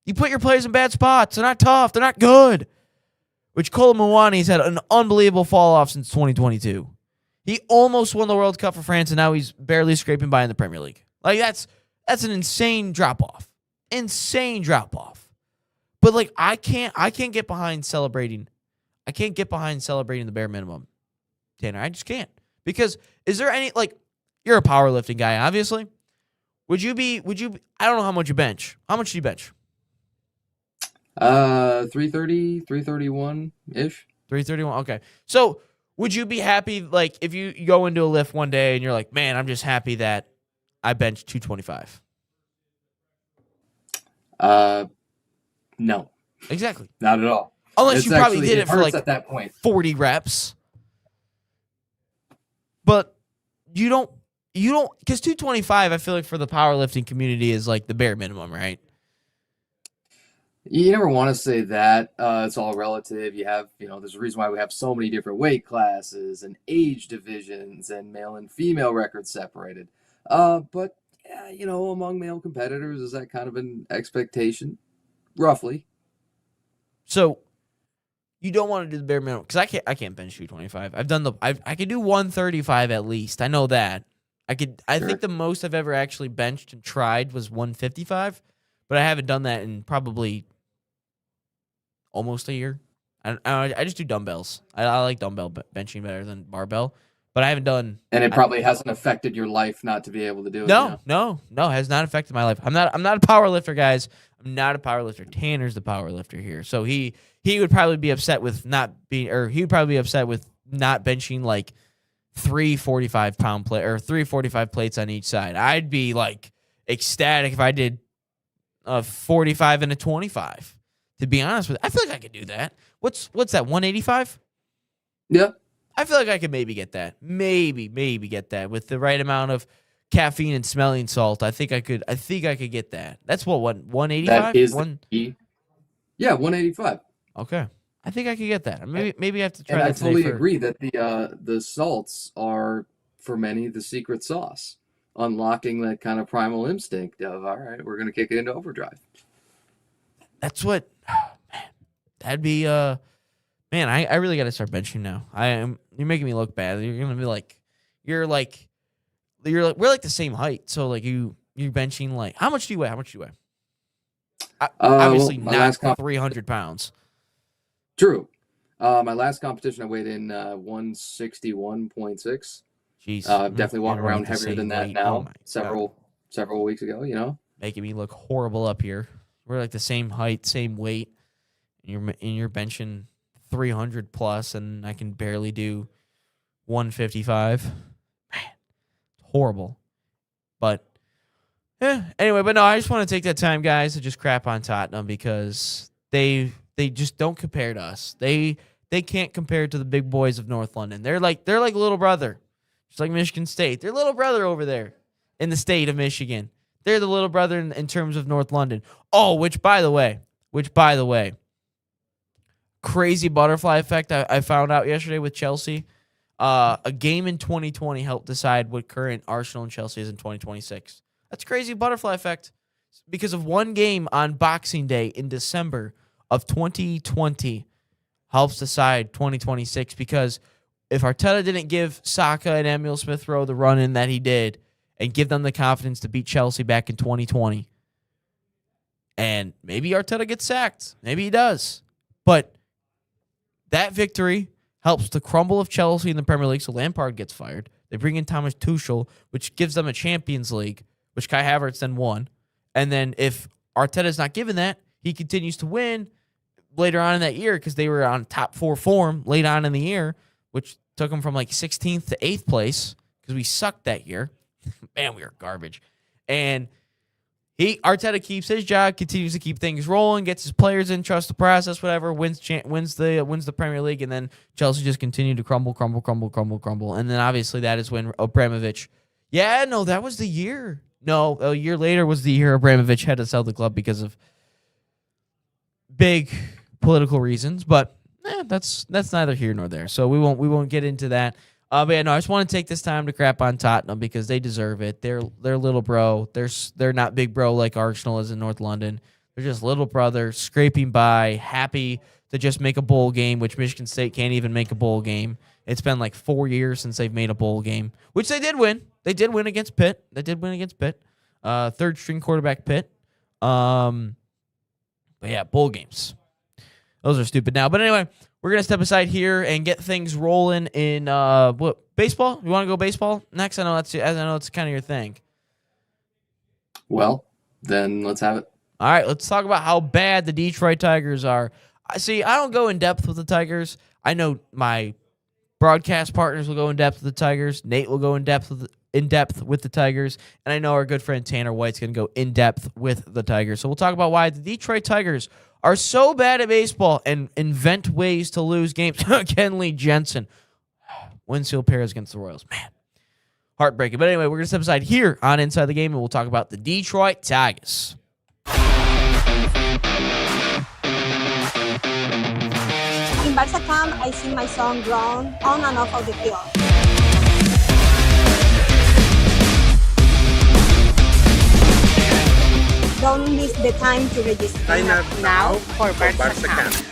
You put your players in bad spots. They're not tough. They're not good. Which Kolo Muani's had an unbelievable fall off since 2022. He almost won the World Cup for France, and now he's barely scraping by in the Premier League. Like that's an insane drop off. Insane drop off. But like I can't get behind celebrating. I can't get behind celebrating the bare minimum. Tanner, I just can't. Because is there any like you're a powerlifting guy, obviously. Would you I don't know how much you bench. How much do you bench? 330, 331-ish. 331. Okay. So would you be happy like if you go into a lift one day and you're like, man, I'm just happy that I benched 225? No. Exactly. Not at all. Unless you probably did it for like at that point. 40 reps. But you don't because 225 I feel like for the powerlifting community is like the bare minimum, right? You never want to say that. It's all relative. You have, there's a reason why we have so many different weight classes and age divisions and male and female records separated. But yeah, among male competitors, is that kind of an expectation, roughly? So you don't want to do the bare minimum because I can't bench 225. I've done I could do 135 at least. I know that. I think the most I've ever actually benched and tried was 155, but I haven't done that in probably almost a year. I just do dumbbells. I like dumbbell benching better than barbell, but I haven't done. And it probably hasn't affected your life not to be able to do it. No, has not affected my life. I'm not a power lifter, guys. I'm not a power lifter. Tanner's the power lifter here, so he would probably be upset with not being, or he would probably be upset with not benching like 3 45-pound plate or 3 45 plates on each side. I'd be like ecstatic if I did a 45 and a 25. To be honest with you, I feel like I could do that. What's that? 185? Yeah. I feel like I could maybe get that. Maybe get that with the right amount of caffeine and smelling salt. I think I could get that. That's what 185? That is Yeah, 185. Okay. I think I could get that. Maybe I have to try and that today. I fully agree that the salts are for many the secret sauce, unlocking that kind of primal instinct of all right, we're going to kick it into overdrive. That's what man. That'd be man, I really got to start benching now. You're making me look bad. You're going to be like we're like the same height. So like you're benching like how much do you weigh? Obviously not 300 pounds. True. My last competition I weighed in 161.6. Jeez. Definitely walking around heavier than that now. Several weeks ago, Making me look horrible up here. We're like the same height, same weight. And you're benching 300 plus, and I can barely do 155. Man, horrible. But anyway, but no, I just want to take that time, guys, to just crap on Tottenham because they just don't compare to us. They can't compare to the big boys of North London. They're like little brother, just like Michigan State. They're little brother over there in the state of Michigan. They're the little brother in terms of North London. Oh, which by the way, crazy butterfly effect I found out yesterday with Chelsea. A game in 2020 helped decide what current Arsenal and Chelsea is in 2026. That's crazy butterfly effect because of one game on Boxing Day in December of 2020 helps decide 2026 because if Arteta didn't give Saka and Emile Smith-Rowe the run-in that he did and give them the confidence to beat Chelsea back in 2020, And maybe Arteta gets sacked. Maybe he does. But that victory helps the crumble of Chelsea in the Premier League, so Lampard gets fired. They bring in Thomas Tuchel, which gives them a Champions League, which Kai Havertz then won. And then if Arteta's not given that, he continues to win later on in that year because they were on top 4 form late on in the year, which took them from like 16th to 8th place because we sucked that year. Man, we were garbage. And Arteta keeps his job, continues to keep things rolling, gets his players in, trusts the process, whatever, wins the Premier League, and then Chelsea just continued to crumble. And then obviously that is when Abramovich, that was the year. No, a year later was the year Abramovich had to sell the club because of big political reasons, but that's neither here nor there. So we won't get into that. But yeah, no, I just want to take this time to crap on Tottenham because they deserve it. They're little bro. They're not big bro like Arsenal is in North London. They're just little brother scraping by, happy to just make a bowl game, which Michigan State can't even make a bowl game. It's been like 4 years since they've made a bowl game, which they did win. They did win against Pitt. Third string quarterback Pitt. But yeah, bowl games. Those are stupid now. But anyway, we're going to step aside here and get things rolling in baseball? You want to go baseball next? I know it's kind of your thing. Well, then let's have it. All right, let's talk about how bad the Detroit Tigers are. See, I don't go in depth with the Tigers. I know my broadcast partners will go in depth with the Tigers. Nate will go in depth with the Tigers, and I know our good friend Tanner White's going to go in depth with the Tigers. So we'll talk about why the Detroit Tigers are so bad at baseball and invent ways to lose games. Kenley Jensen, Winfield Perez against the Royals. Man, heartbreaking. But anyway, we're going to step aside here on Inside the Game, and we'll talk about the Detroit Tigers. In Barca camp, I see my son grown on and off of the field. Don't miss the time to register. Sign up now for Barca Camp.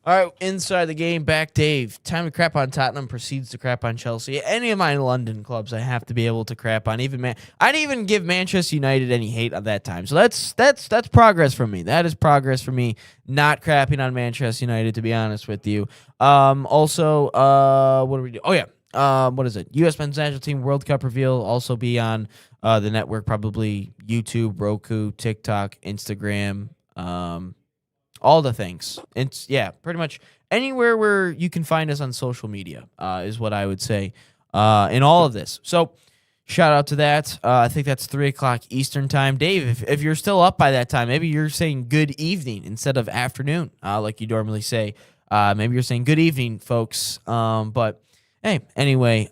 All right, inside the game, back Dave. Time to crap on Tottenham proceeds to crap on Chelsea. Any of my London clubs I have to be able to crap on. I didn't even give Manchester United any hate at that time. So that's progress for me. That is progress for me, not crapping on Manchester United, to be honest with you. Also, what do we do? Oh, yeah. What is it? U.S. Men's National Team World Cup reveal. Also be on the network, probably YouTube, Roku, TikTok, Instagram, all the things. It's pretty much anywhere where you can find us on social media is what I would say in all of this. So shout out to that. I think that's 3:00 Eastern time. Dave, if you're still up by that time, maybe you're saying good evening instead of afternoon, like you normally say. Maybe you're saying good evening, folks. But hey, anyway,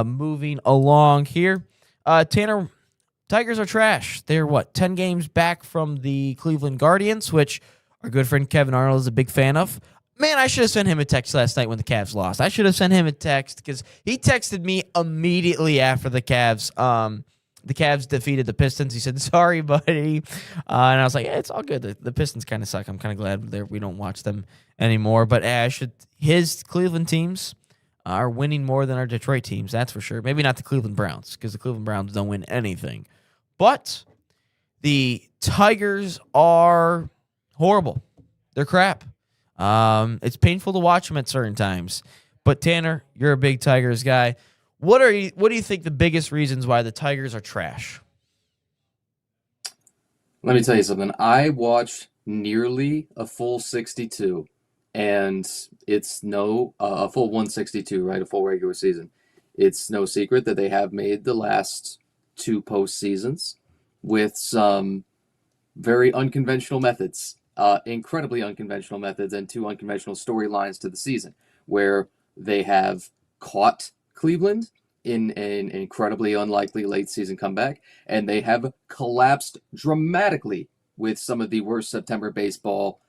moving along here. Tanner, Tigers are trash. They're 10 games back from the Cleveland Guardians, which our good friend Kevin Arnold is a big fan of. Man, I should have sent him a text last night when the Cavs lost. I should have sent him a text because he texted me immediately after the Cavs defeated the Pistons. He said, "Sorry, buddy," and I was like, "It's all good. The Pistons kind of suck. I'm kind of glad we don't watch them anymore." But his Cleveland teams are winning more than our Detroit teams. That's for sure. Maybe not the Cleveland Browns because the Cleveland Browns don't win anything, but the Tigers are horrible. They're crap. It's painful to watch them at certain times. But Tanner, you're a big Tigers guy. What do you think the biggest reasons why the Tigers are trash? Let me tell you something. I watched nearly a full 62, and it's no a full 162, right? A full regular season. It's no secret that they have made the last two postseasons with some very unconventional methods, incredibly unconventional methods, and two unconventional storylines to the season, where they have caught Cleveland in an incredibly unlikely late season comeback, and they have collapsed dramatically with some of the worst September baseball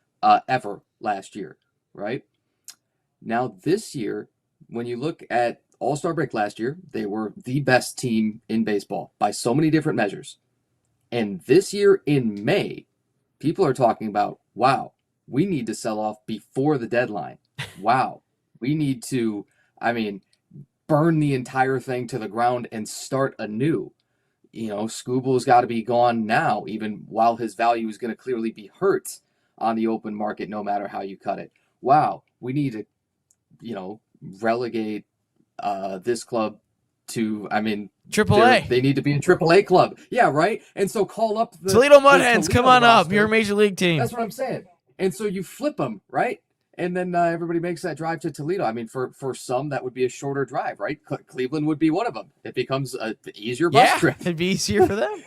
ever last year, right? Now, this year, when you look at All-Star break last year, they were the best team in baseball by so many different measures. And this year in May, people are talking about, wow, we need to sell off before the deadline. Wow, we need to, burn the entire thing to the ground and start anew. Scooble's got to be gone now, even while his value is going to clearly be hurt on the open market, no matter how you cut it. Wow, we need to, relegate this club to, Triple A. they need to be a Triple A club. Yeah, right? And so call up the Toledo Mudhens, Toledo come on up. roster. You're a major league team. That's what I'm saying. And so you flip them, right? And then everybody makes that drive to Toledo. For some, that would be a shorter drive, right? Cleveland would be one of them. It becomes an easier bus trip. It'd be easier for them.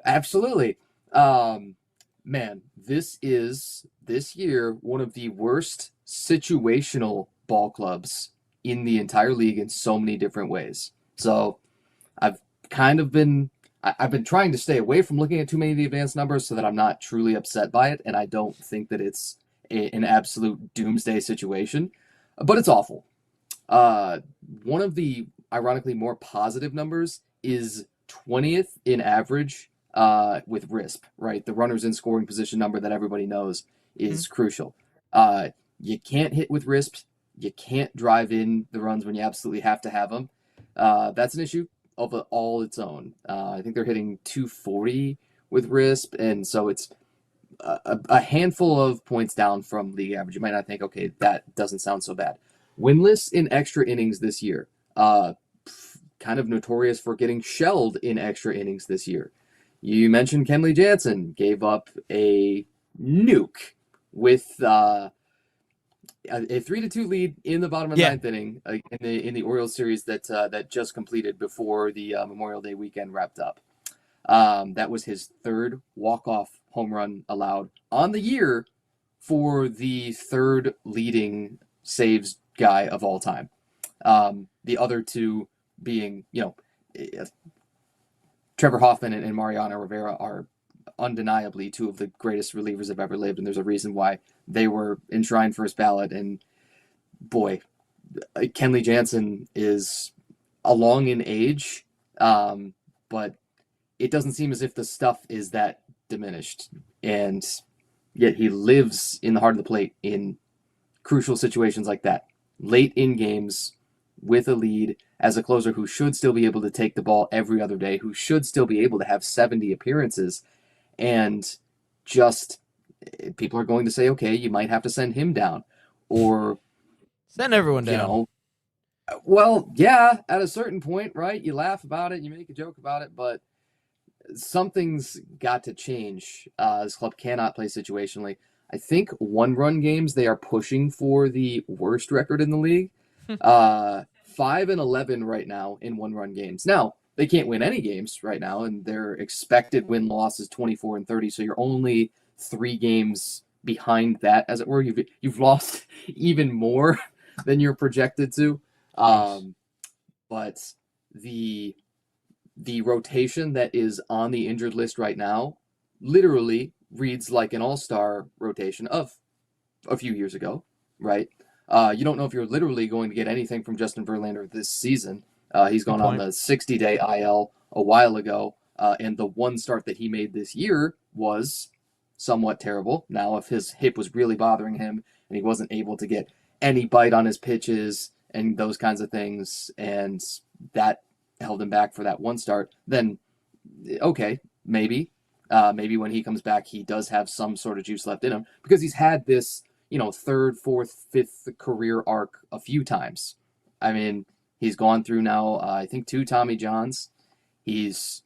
Absolutely. Man, this year one of the worst situational ball clubs in the entire league in so many different ways. So I've been trying to stay away from looking at too many of the advanced numbers so that I'm not truly upset by it, and I don't think that it's an absolute doomsday situation, but it's awful. One of the ironically more positive numbers is 20th in average with RISP, right? The runners in scoring position number that everybody knows is crucial. You can't hit with RISP. You can't drive in the runs when you absolutely have to have them. That's an issue of all its own. I think they're hitting 240 with RISP, and so it's a handful of points down from league average. You might not think, okay, that doesn't sound so bad. Winless in extra innings this year. Kind of notorious for getting shelled in extra innings this year. You mentioned Kenley Jansen gave up a nuke with a 3-2 lead in the bottom of the ninth inning in the Orioles series that just completed before the Memorial Day weekend wrapped up. That was his third walk-off home run allowed on the year for the third leading saves guy of all time. The other two being, Trevor Hoffman and Mariano Rivera are undeniably two of the greatest relievers have ever lived, and there's a reason why they were enshrined first ballot. And boy, Kenley Jansen is along in age, but it doesn't seem as if the stuff is that diminished, and yet he lives in the heart of the plate in crucial situations like that, late in games with a lead as a closer who should still be able to take the ball every other day, who should still be able to have 70 appearances, and just people are going to say, okay, you might have to send him down, or send everyone down. Well, yeah, at a certain point, right? You laugh about it, you make a joke about it, but something's got to change. This club cannot play situationally. I think one-run games, they are pushing for the worst record in the league. 5-11 right now in one-run games. Now, they can't win any games right now, and their expected win-loss is 24-30, so you're only 3 games behind that, as it were. You've lost even more than you're projected to. But the rotation that is on the injured list right now literally reads like an all-star rotation of a few years ago, right? You don't know if you're literally going to get anything from Justin Verlander this season. He's gone on the 60-day IL a while ago, and the one start that he made this year was somewhat terrible. Now, if his hip was really bothering him and he wasn't able to get any bite on his pitches and those kinds of things, and that held him back for that one start, then okay, maybe when he comes back, he does have some sort of juice left in him, because he's had this, third, fourth, fifth career arc a few times. I mean, he's gone through now, I think 2 Tommy Johns. He's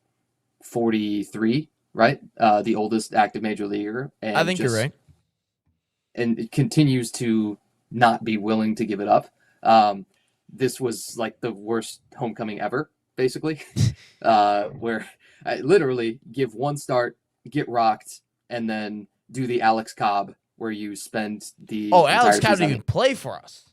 43, right? The oldest active major leaguer. And I think you're right. And it continues to not be willing to give it up. This was like the worst homecoming ever, basically, where I literally give one start, get rocked, and then do the Alex Cobb where you spend the Alex Cobb entire didn't even play for us.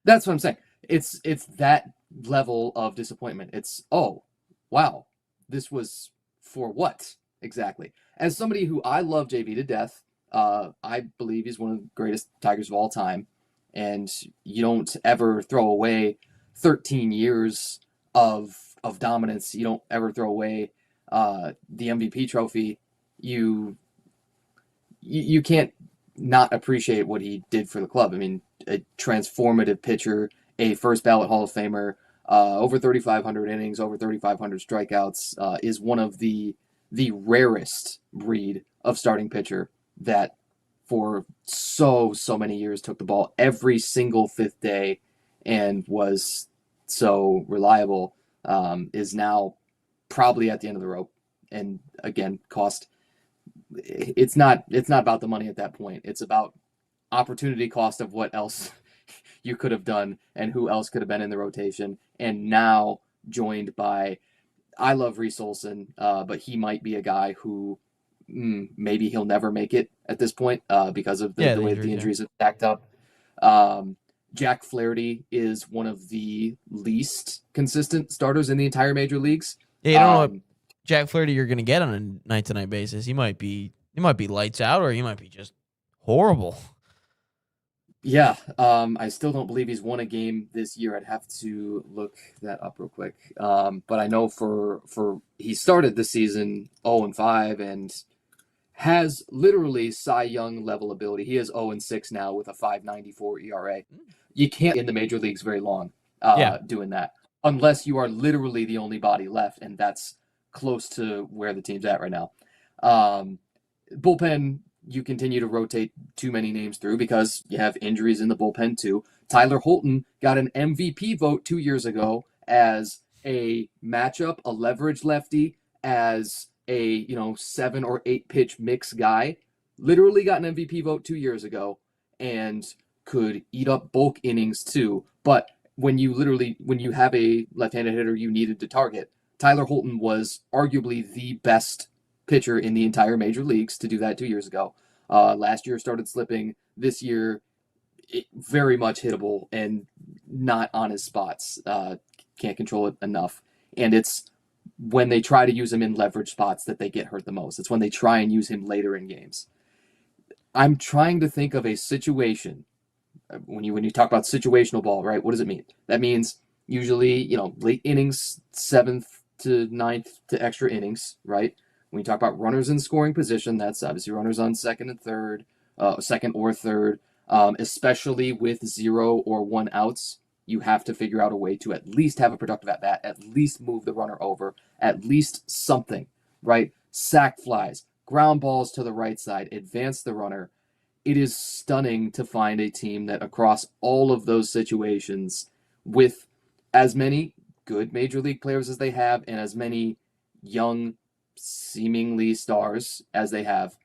That's what I'm saying. It's that level of disappointment. It's, oh, wow, this was for what exactly? As somebody who I love JV to death, I believe he's one of the greatest Tigers of all time, and you don't ever throw away 13 years of dominance. You don't ever throw away the MVP trophy. You can't not appreciate what he did for the club. I mean, a transformative pitcher, a first ballot Hall of Famer, over 3,500 innings, over 3,500 strikeouts, is one of the rarest breed of starting pitcher that for so many years took the ball every single fifth day and was so reliable, is now probably at the end of the rope. And again, cost. It's not about the money at that point. It's about opportunity cost of what else you could have done and who else could have been in the rotation. And now joined by, I love Reese Olson, but he might be a guy who maybe he'll never make it at this point because of the way the injuries have stacked up. Jack Flaherty is one of the least consistent starters in the entire major leagues. Yeah, you don't know what Jack Flaherty you're going to get on a night-to-night basis. He might be lights out, or he might be just horrible. Yeah, I still don't believe he's won a game this year. I'd have to look that up real quick. But I know for he started the season 0-5 and has literally Cy Young level ability. He is 0-6 now with a 5.94 ERA. You can't in the major leagues very long doing that unless you are literally the only body left, and that's close to where the team's at right now. Bullpen, you continue to rotate too many names through because you have injuries in the bullpen too. Tyler Holton got an MVP vote 2 years ago as a matchup, a leverage lefty, as a 7 or 8 pitch mix guy. Literally got an MVP vote 2 years ago and could eat up bulk innings too. But when you have a left-handed hitter you needed to target, Tyler Holton was arguably the best pitcher in the entire major leagues to do that 2 years ago. Last year started slipping. This year, very much hittable and not on his spots. Can't control it enough. And it's when they try to use him in leverage spots that they get hurt the most. It's when they try and use him later in games. I'm trying to think of a situation. When you talk about situational ball, right? What does it mean? That means usually, late innings, 7th to 9th to extra innings, right? When you talk about runners in scoring position, that's obviously runners on second or third, especially with 0 or 1 outs. You have to figure out a way to at least have a productive at bat, at least move the runner over, at least something, right? Sac flies, ground balls to the right side, advance the runner. It is stunning to find a team that across all of those situations, with as many good major league players as they have and as many young seemingly stars as they have,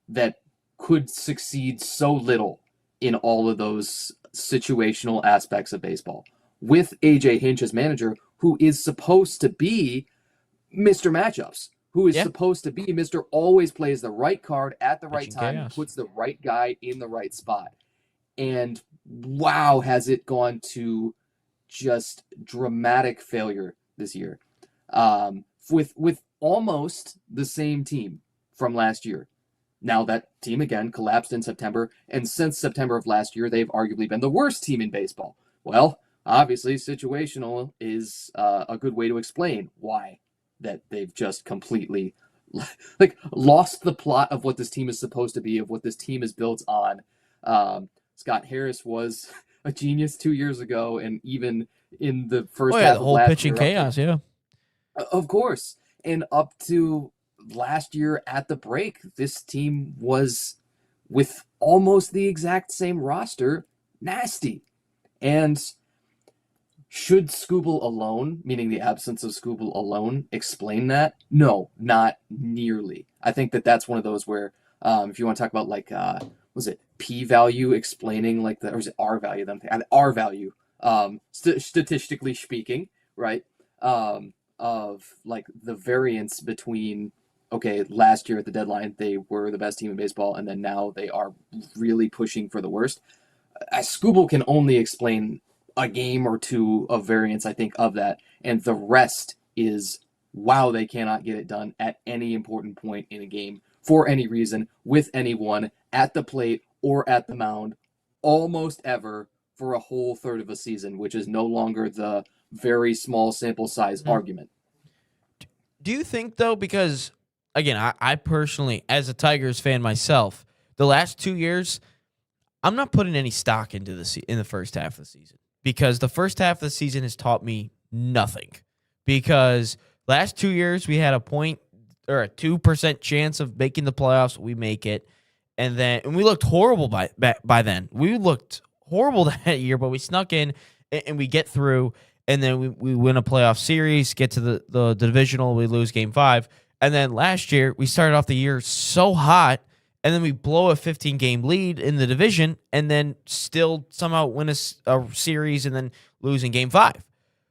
that could succeed so little in all of those situational aspects of baseball. With AJ Hinch as manager, who is supposed to be Mr. Matchups, who is supposed to be Mr. Always plays the right card at the right time, and puts the right guy in the right spot. And wow, has it gone to just dramatic failure this year. With almost the same team from last year. Now that team again collapsed in September, and since September of last year, they've arguably been the worst team in baseball. Well, obviously situational is a good way to explain why that they've just completely lost the plot of what this team is supposed to be, of what this team is built on. Scott Harris was a genius 2 years ago, and even in the first half the of whole last pitching year, chaos, of course. And up to last year at the break, this team was with almost the exact same roster, nasty. And should Scooble alone, meaning the absence of Scooble alone, explain that? No, not nearly. I think that that's one of those where, if you want to talk about like, was it p-value explaining like the, or is it r-value? R-value, statistically speaking, right? Of like the variance between, okay, last year at the deadline, they were the best team in baseball, and then now they are really pushing for the worst. Scooble can only explain a game or two of variance, I think, of that. And the rest is, wow, they cannot get it done at any important point in a game for any reason, with anyone, at the plate or at the mound, almost ever for a whole third of a season, which is no longer the very small sample size argument. Do you think, though, because, again, I personally, as a Tigers fan myself, the last 2 years, I'm not putting any stock into in the first half of the season, because the first half of the season has taught me nothing. Because last 2 years, we had a 2% chance of making the playoffs. We make it. And we looked horrible by then. We looked horrible that year, but we snuck in and we get through. And then we win a playoff series, get to the divisional, we lose game 5. And then last year, we started off the year so hot, and then we blow a 15-game lead in the division, and then still somehow win a series and then lose in game 5.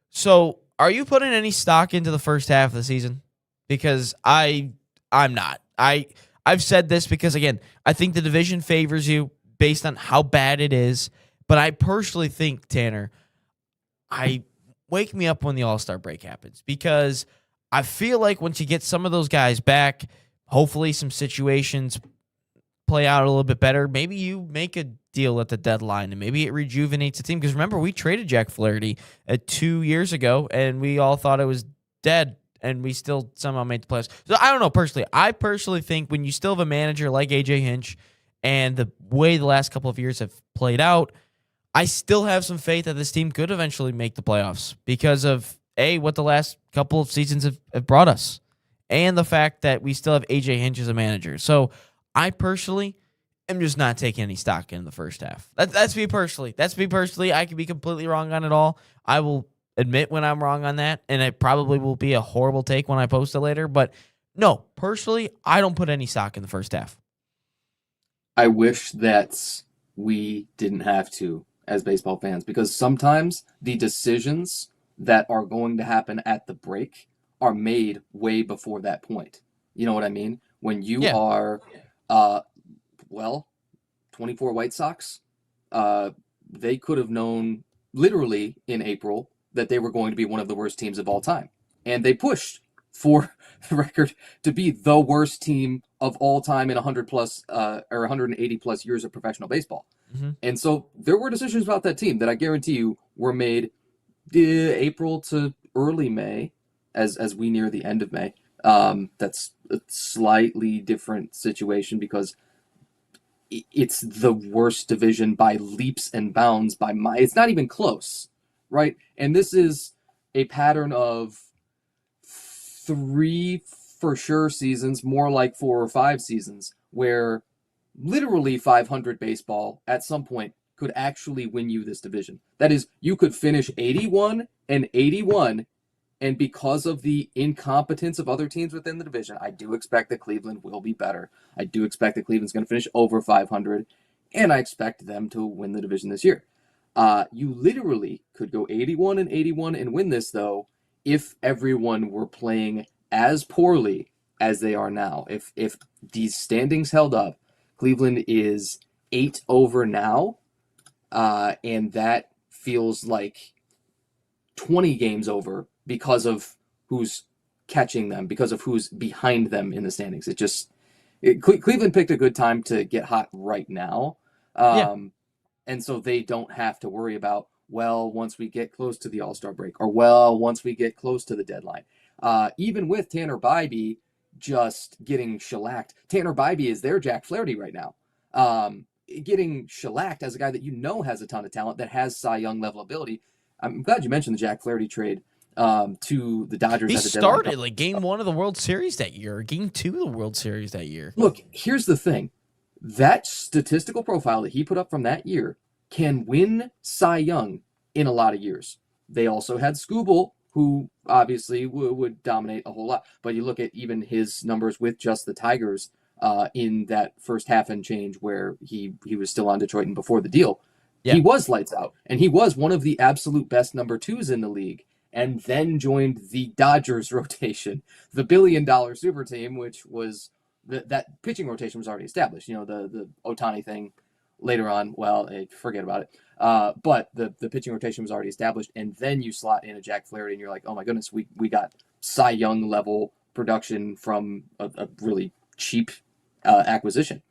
So are you putting any stock into the first half of the season? Because I'm not. I've said this because, again, I think the division favors you based on how bad it is. But I personally think, Tanner, wake me up when the All-Star break happens, because I feel like once you get some of those guys back, hopefully some situations play out a little bit better. Maybe you make a deal at the deadline and maybe it rejuvenates the team. Because remember, we traded Jack Flaherty 2 years ago and we all thought it was dead, and we still somehow made the playoffs. So I don't know personally. I personally think when you still have a manager like AJ Hinch and the way the last couple of years have played out, I still have some faith that this team could eventually make the playoffs because of, what the last couple of seasons have brought us, and the fact that we still have AJ Hinch as a manager. So I personally am just not taking any stock in the first half. That's me personally. I could be completely wrong on it all. I will admit when I'm wrong on that, and it probably will be a horrible take when I post it later. But no, personally, I don't put any stock in the first half. I wish that we didn't have to as baseball fans, because sometimes the decisions that are going to happen at the break are made way before that point. You know what I mean? When you are, 24 White Sox, they could have known literally in April that they were going to be one of the worst teams of all time. And they pushed for the record to be the worst team of all time in 100 plus, or 180 plus years of professional baseball. Mm-hmm. And so there were decisions about that team that I guarantee you were made April to early May, as we near the end of May. That's a slightly different situation because it's the worst division by leaps and bounds it's not even close, right? And this is a pattern of 3 for sure seasons, more like 4 or 5 seasons, where literally 500 baseball at some point could actually win you this division. That is, you could finish 81-81, and because of the incompetence of other teams within the division, I do expect that Cleveland will be better. I do expect that Cleveland's going to finish over 500, and I expect them to win the division this year. You literally could go 81-81 and win this, though, if everyone were playing as poorly as they are now. If these standings held up, Cleveland is 8 over now, and that feels like 20 games over because of who's catching them, because of who's behind them in the standings. Cleveland picked a good time to get hot right now. And so they don't have to worry about, once we get close to the All-Star break, or once we get close to the deadline. Even with Tanner Bybee just getting shellacked. Tanner Bybee is their Jack Flaherty right now. Getting shellacked as a guy that has a ton of talent, that has Cy Young level ability. I'm glad you mentioned the Jack Flaherty trade to the Dodgers. He started like game 1 of the World Series that year, or game 2 of the World Series that year. Look, here's the thing. That statistical profile that he put up from that year can win Cy Young in a lot of years. They also had Skubal, who obviously would dominate a whole lot. But you look at even his numbers with just the Tigers in that first half and change where he was still on Detroit and before the deal. Yeah. He was lights out, and he was one of the absolute best number twos in the league, and then joined the Dodgers rotation, the billion-dollar super team, which was that pitching rotation was already established. You know, the Ohtani thing later on, well, forget about it. But the pitching rotation was already established, and then you slot in a Jack Flaherty, and you're like, oh my goodness, we got Cy Young level production from a really cheap acquisition.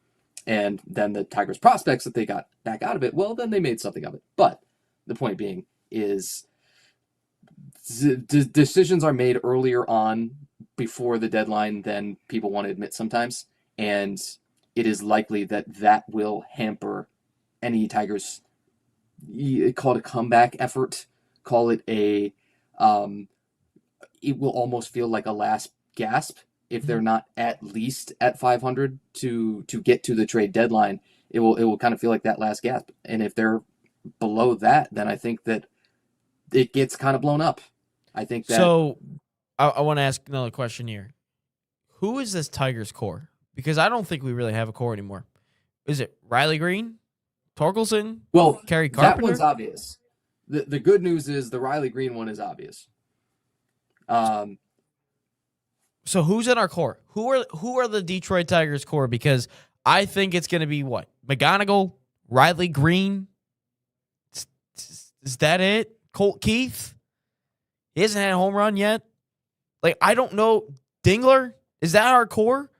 And then the Tigers prospects that they got back out of it, well, then they made something of it. But the point being is decisions are made earlier on before the deadline than people want to admit sometimes. And it is likely that will hamper any Tigers, call it a comeback effort, call it it will almost feel like a last gasp if they're not at least at 500 to get to the trade deadline. It will kind of feel like that last gasp. And if they're below that, then I think that it gets kind of blown up. I think that. So I want to ask another question here. Who is this Tigers core? Because I don't think we really have a core anymore. Is it Riley Green, Torkelson? Well, Kerry Carpenter? That one's obvious. The good news is the Riley Green one is obvious. So who's in our core? Who are the Detroit Tigers core? Because I think it's going to be what? McGonigal, Riley Green. Is that it? Colt Keith? He hasn't had a home run yet. Like, I don't know. Dingler? Is that our core?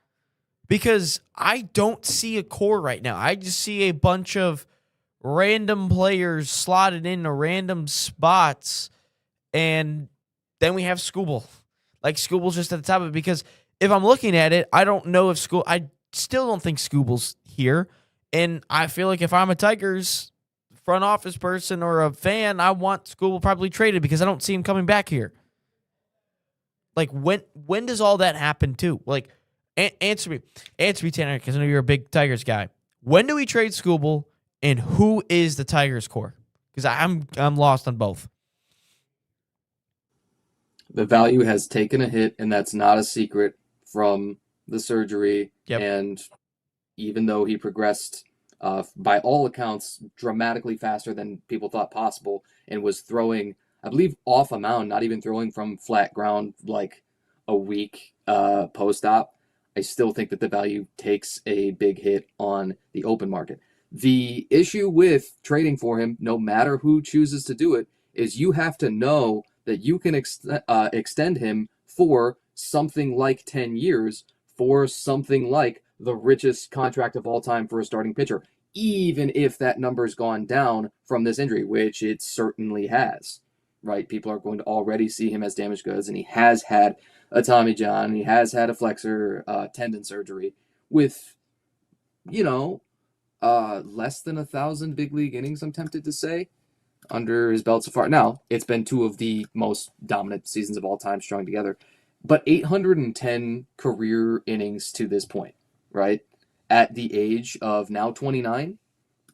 Because I don't see a core right now. I just see a bunch of random players slotted into random spots, and then we have Skubal. Like, Skubal's just at the top of it, because if I'm looking at it, I don't know if I still don't think Skubal's here, and I feel like if I'm a Tigers front office person or a fan, I want Skubal probably traded because I don't see him coming back here. Like, when does all that happen too? Like, answer me, Tanner, because I know you're a big Tigers guy. When do we trade Skubal, and who is the Tigers core? Because I'm lost on both. The value has taken a hit, and that's not a secret from the surgery. Yep. And even though he progressed, by all accounts, dramatically faster than people thought possible, and was throwing, I believe, off a mound, not even throwing from flat ground like a week post-op, I still think that the value takes a big hit on the open market. The issue with trading for him, no matter who chooses to do it, is you have to know that you can extend him for something like 10 years, for something like the richest contract of all time for a starting pitcher, even if that number's gone down from this injury, which it certainly has, right? People are going to already see him as damaged goods, and he has had a Tommy John, and he has had a flexor tendon surgery with, less than 1,000 big league innings, I'm tempted to say, under his belt so far. Now, it's been two of the most dominant seasons of all time strung together, but 810 career innings to this point, right? At the age of now 29,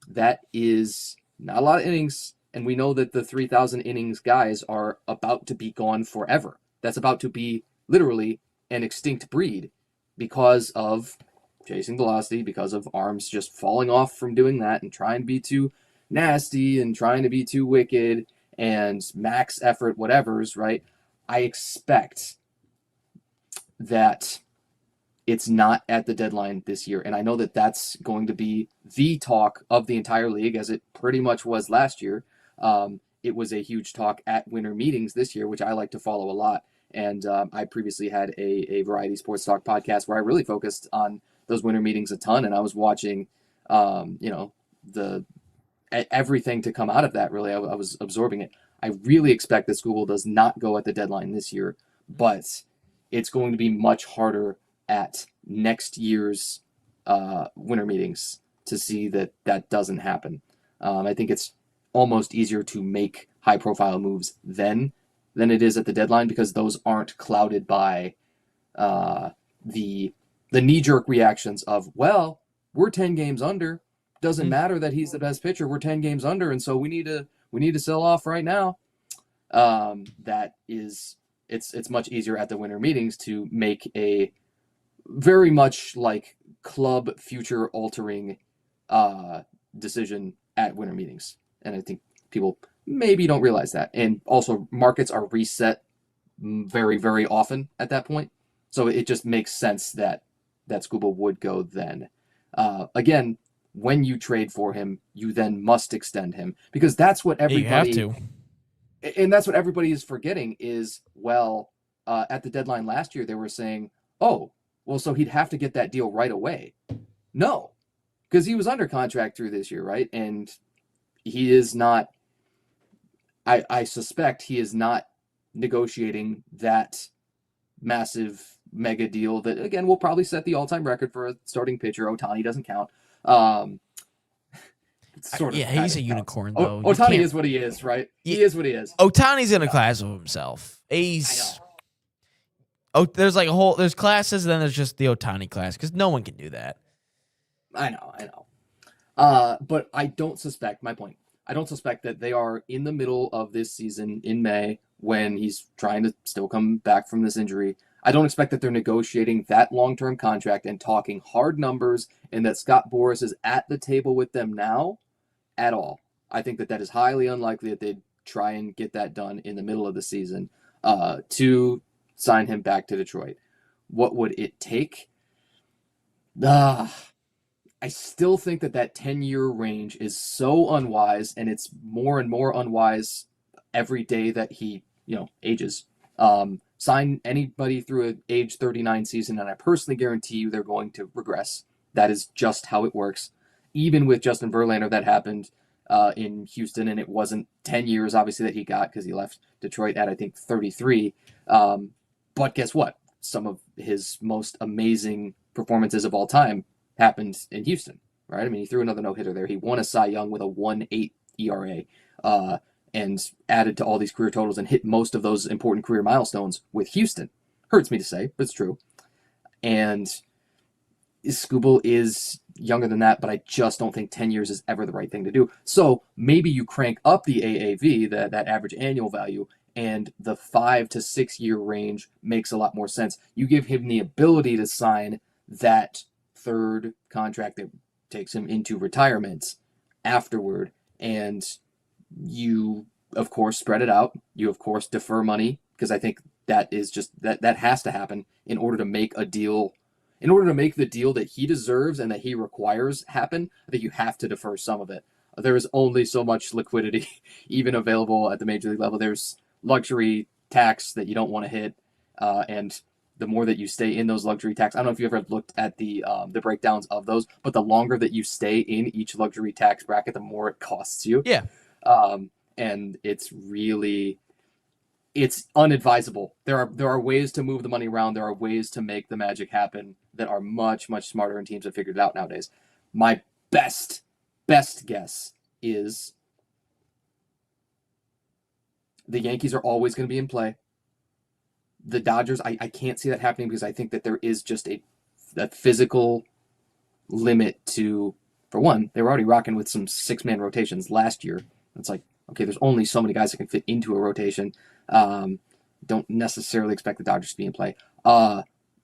that is not a lot of innings, and we know that the 3,000 innings guys are about to be gone forever. That's about to be literally an extinct breed because of chasing velocity, because of arms just falling off from doing that and trying to be too nasty and trying to be too wicked and max effort whatevers, right? I expect that it's not at the deadline this year, and I know that that's going to be the talk of the entire league, as it pretty much was last year. It was a huge talk at winter meetings this year, which I like to follow a lot, and I previously had a Variety Sports Talk podcast where I really focused on those winter meetings a ton, and I was watching everything to come out of that. Really, I was absorbing it. I really expect that Skubal does not go at the deadline this year, but it's going to be much harder at next year's winter meetings to see that doesn't happen. I think it's almost easier to make high-profile moves then than it is at the deadline, because those aren't clouded by the knee-jerk reactions of, well, we're 10 games under. Doesn't matter that he's the best pitcher. We're 10 games under, and so we need to sell off right now. That is, it's much easier at the winter meetings to make a very much like club future altering decision at winter meetings. And I think people maybe don't realize that. And also markets are reset very, very often at that point. So it just makes sense that Skubal would go then. Again, when you trade for him, you then must extend him, because that's what everybody you have to. And that's what everybody is forgetting is, well, at the deadline last year, they were saying, oh, well, so he'd have to get that deal right away. No, because he was under contract through this year, right? And he is not, I suspect he is not negotiating that massive mega deal that, again, will probably set the all-time record for a starting pitcher. Ohtani doesn't count. He's a unicorn, though. Ohtani is what he is, right? He is what he is. Ohtani's in a class of himself. There's like there's classes, and then there's just the Ohtani class, because no one can do that. I know. But I don't suspect that they are in the middle of this season in May when he's trying to still come back from this injury. I don't expect that they're negotiating that long-term contract and talking hard numbers, and that Scott Boras is at the table with them now at all. I think that is highly unlikely that they'd try and get that done in the middle of the season to sign him back to Detroit. What would it take? I still think that 10-year range is so unwise, and it's more and more unwise every day that he, ages. Sign anybody through an age 39 season, and I personally guarantee you they're going to regress. That is just how it works. Even with Justin Verlander, that happened in Houston, and it wasn't 10 years, obviously, that he got, because he left Detroit at, I think, 33. But guess what? Some of his most amazing performances of all time happened in Houston, right? I mean, he threw another no-hitter there. He won a Cy Young with a 1.8 ERA. And added to all these career totals and hit most of those important career milestones with Houston. Hurts me to say, but it's true. And Skubal is younger than that, but I just don't think 10 years is ever the right thing to do. So maybe you crank up the AAV, that average annual value, and the 5 to 6 year range makes a lot more sense. You give him the ability to sign that third contract that takes him into retirement afterward, and you, of course, spread it out. You, of course, defer money, because I think that is just that has to happen in order to make a deal. In order to make the deal that he deserves and that he requires happen, I think you have to defer some of it. There is only so much liquidity even available at the major league level. There's luxury tax that you don't want to hit, and the more that you stay in those luxury tax, I don't know if you ever looked at the breakdowns of those, but the longer that you stay in each luxury tax bracket, the more it costs you. Yeah. And it's unadvisable. There are ways to move the money around. There are ways to make the magic happen that are much, much smarter, and teams have figured it out nowadays. My best guess is the Yankees are always going to be in play. The Dodgers, I can't see that happening, because I think that there is just a physical limit to, for one, they were already rocking with some 6-man rotations last year. It's like, okay, there's only so many guys that can fit into a rotation. Don't necessarily expect the Dodgers to be in play.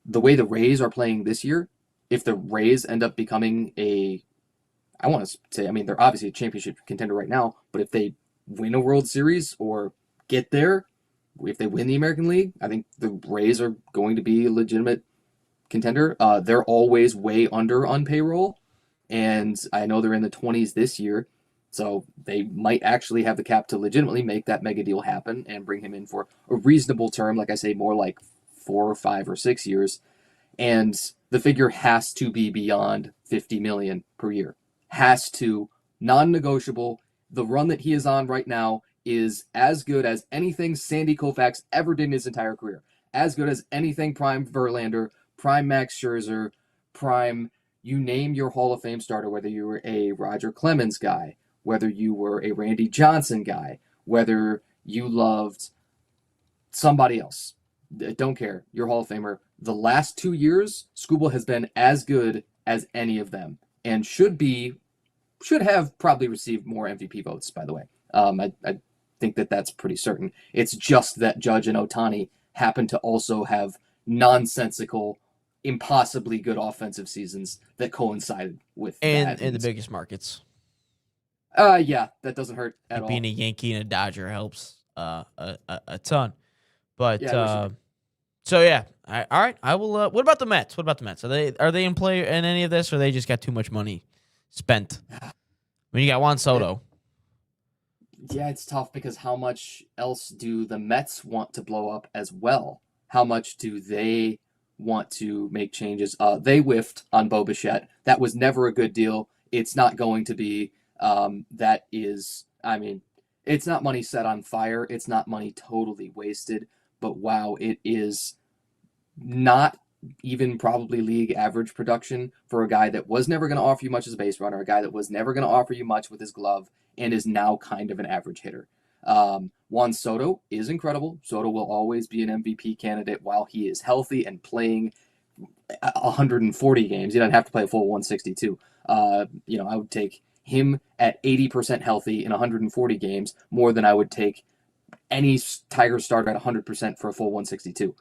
The way the Rays are playing this year, if the Rays end up becoming I want to say, I mean, they're obviously a championship contender right now, but if they win a World Series or get there, if they win the American League, I think the Rays are going to be a legitimate contender. They're always way under on payroll, and I know they're in the 20s this year. So they might actually have the cap to legitimately make that mega deal happen and bring him in for a reasonable term, like I say, more like 4 or 5 or 6 years. And the figure has to be beyond $50 million per year. Has to, non-negotiable. The run that he is on right now is as good as anything Sandy Koufax ever did in his entire career. As good as anything prime Verlander, prime Max Scherzer, prime, you name your Hall of Fame starter, whether you were a Roger Clemens guy, whether you were a Randy Johnson guy, whether you loved somebody else. Don't care. You're Hall of Famer. The last 2 years, Skubal has been as good as any of them. and should have probably received more MVP votes, by the way. I think that's pretty certain. It's just that Judge and Ohtani happen to also have nonsensical, impossibly good offensive seasons that coincided with And that. in the biggest markets. Yeah, that doesn't hurt at all. Being a Yankee and a Dodger helps a ton. But Yeah, so yeah, all right. I will. What about the Mets? What about the Mets? Are they in play in any of this, or they just got too much money spent? When you got Juan Soto. Yeah, it's tough because how much else do the Mets want to blow up as well? How much do they want to make changes? They whiffed on Bo Bichette. That was never a good deal. It's not going to be. That is, I mean, it's not money set on fire. It's not money totally wasted. But wow, it is not even probably league average production for a guy that was never going to offer you much as a base runner, a guy that was never going to offer you much with his glove, and is now kind of an average hitter. Juan Soto is incredible. Soto will always be an MVP candidate while he is healthy and playing 140 games. He doesn't have to play a full 162. I would take him at 80% healthy in 140 games more than I would take any Tiger starter at 100% for a full 162.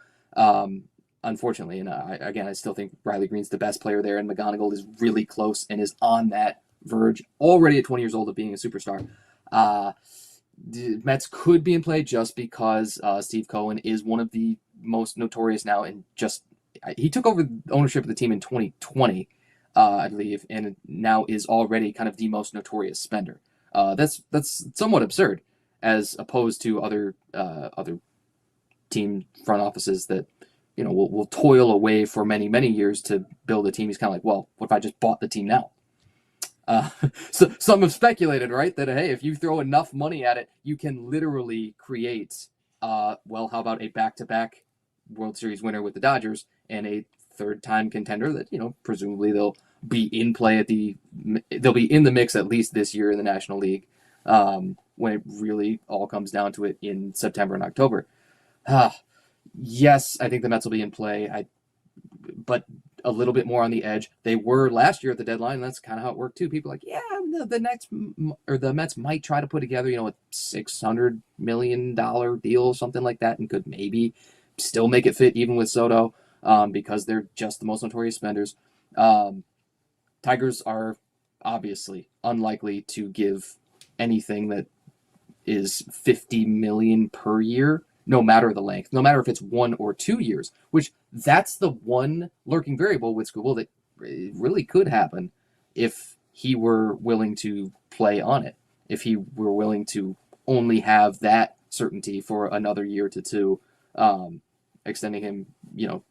Unfortunately, and I still think Riley Green's the best player there, and McGonigal is really close and is on that verge already at 20 years old of being a superstar. The Mets could be in play just because Steve Cohen is one of the most notorious now, and he took over ownership of the team in 2020, I believe, and now is already kind of the most notorious spender. That's somewhat absurd, as opposed to other team front offices that will toil away for many, many years to build a team. He's kind of like, well, what if I just bought the team now? So some have speculated, right, that, hey, if you throw enough money at it, you can literally create, how about a back-to-back World Series winner with the Dodgers and a third-time contender that, presumably they'll be in play they'll be in the mix at least this year in the National League, when it really all comes down to it in September and October. Yes, I think the Mets will be in play, but a little bit more on the edge. They were last year at the deadline, and that's kind of how it worked too. People are like, yeah, the Mets might try to put together, a $600 million deal, something like that, and could maybe still make it fit even with Soto, because they're just the most notorious spenders. Tigers are obviously unlikely to give anything that is $50 million per year, no matter the length, no matter if it's 1 or 2 years, which that's the one lurking variable with Skubal that really could happen if he were willing to play on it, if he were willing to only have that certainty for another year to two, extending him,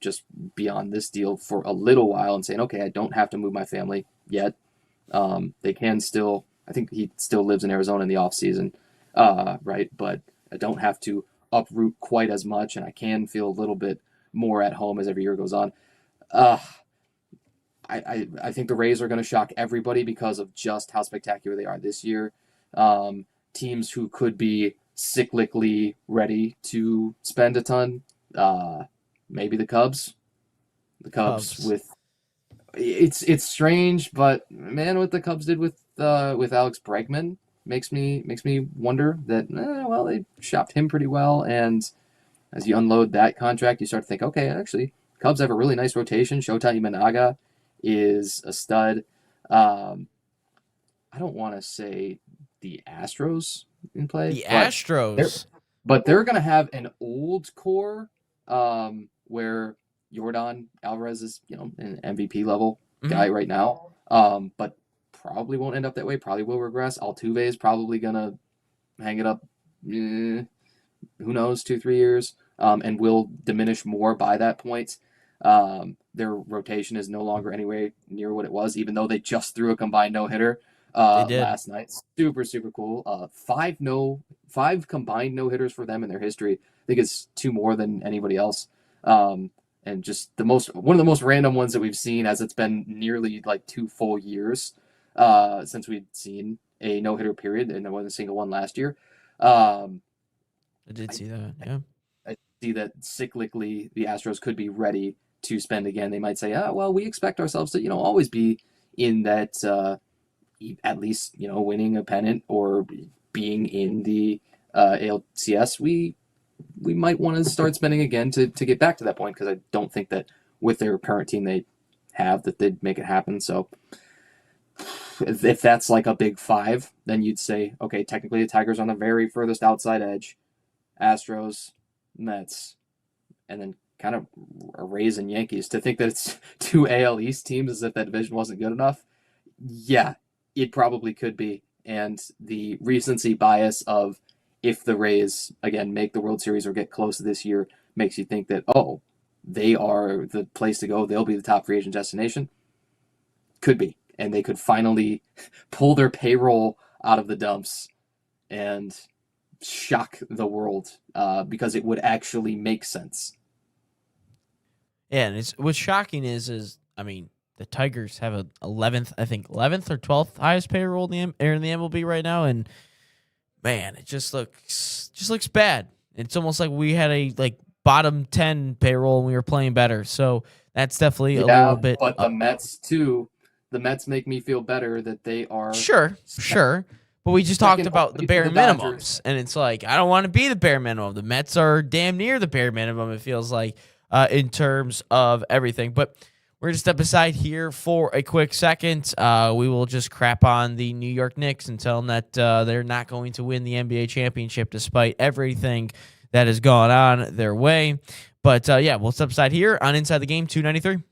just beyond this deal for a little while and saying, okay, I don't have to move my family yet. They can still, I think he still lives in Arizona in the off season, right? But I don't have to uproot quite as much, and I can feel a little bit more at home as every year goes on. I think the Rays are going to shock everybody because of just how spectacular they are this year. Teams who could be cyclically ready to spend a ton, maybe the Cubs. The Cubs with it's strange, but man, what the Cubs did with Alex Bregman makes me wonder that they shopped him pretty well, and as you unload that contract, you start to think, okay, actually, Cubs have a really nice rotation. Shota Imanaga is a stud. I don't want to say the Astros in play. The Astros. But they're going to have an old core where Yordan Alvarez is, an MVP level guy right now, but probably won't end up that way. Probably will regress. Altuve is probably going to hang it up, who knows, 2-3 years, and will diminish more by that point. Their rotation is no longer anywhere near what it was, even though they just threw a combined no-hitter last night. Super, super cool. 5 combined no-hitters for them in their history. I think it's 2 more than anybody else. And just one of the most random ones that we've seen, as it's been nearly like 2 full years since we'd seen a no-hitter period, and there wasn't a single one last year. I did see that, yeah. I see that cyclically the Astros could be ready to spend again. They might say, we expect ourselves to, always be, in that at least winning a pennant or being in the ALCS, we might want to start spending again to get back to that point, because I don't think that with their current team they have that they'd make it happen. So if that's like a big five, then you'd say, okay, technically the Tigers on the very furthest outside edge, Astros, Mets, and then kind of Rays and Yankees. To think that it's two AL East teams as if that division wasn't good enough, yeah, it probably could be. And the recency bias of if the Rays, again, make the World Series or get close this year makes you think that, oh, they are the place to go. They'll be the top free agent destination. Could be. And they could finally pull their payroll out of the dumps and shock the world, because it would actually make sense. Yeah, and what's shocking is I mean, the Tigers have a 11th or 12th highest payroll in the MLB right now, and man, it just looks bad. It's almost like we had a bottom 10 payroll and we were playing better. So that's definitely a little bit. But the Mets too. The Mets make me feel better that they are sure. But we just talked about the bare minimums, and it's like I don't want to be the bare minimum. The Mets are damn near the bare minimum. It feels like in terms of everything. But we're going to step aside here for a quick second. We will just crap on the New York Knicks and tell them that they're not going to win the NBA championship despite everything that has gone on their way. But yeah, we'll step aside here on Inside the Game 293.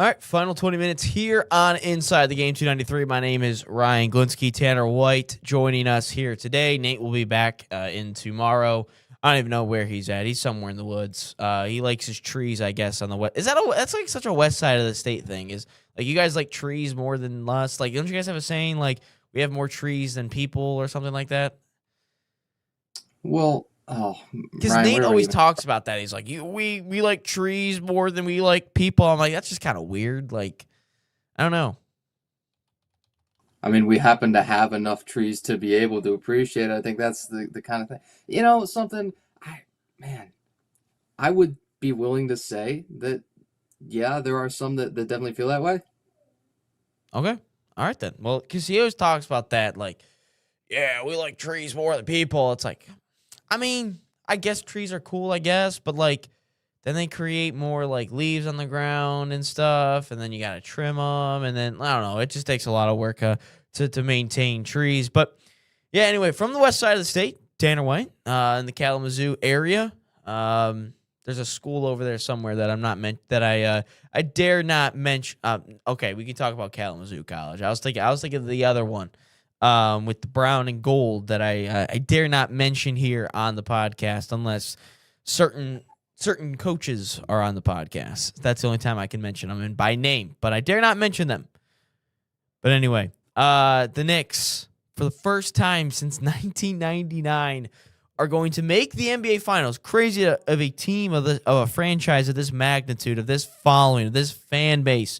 All right, final 20 minutes here on Inside the Game 293. My name is Ryan Glinsky. Tanner White joining us here today. Nate will be back in tomorrow. I don't even know where he's at. He's somewhere in the woods. He likes his trees, I guess, on the west. That's like such a west side of the state thing. Is like you guys like trees more than us? Like, don't you guys have a saying like we have more trees than people or something like that? Well, Because Ryan, Nate where are always you? talks about that. He's like, we like trees more than we like people. I'm like, that's just kind of weird. Like, I don't know. I mean, we happen to have enough trees to be able to appreciate it. I think that's the kind of thing. You know, something, I would be willing to say that, yeah, there are some that definitely feel that way. Okay. All right, then. Well, because he always talks about that, like, yeah, we like trees more than people. It's like, I mean, I guess trees are cool, I guess, but, like, then they create more, like, leaves on the ground and stuff, and then you got to trim them, and then, I don't know, it just takes a lot of work to maintain trees. But, yeah, anyway, from the west side of the state, Tanner White, in the Kalamazoo area, there's a school over there somewhere that I dare not mention. Okay, we can talk about Kalamazoo College. I was thinking of the other one, with the brown and gold that I dare not mention here on the podcast unless certain coaches are on the podcast. That's the only time I can mention them and by name, but I dare not mention them. But anyway, the Knicks, for the first time since 1999, are going to make the NBA Finals. Crazy of a team of a franchise of this magnitude, of this following, of this fan base.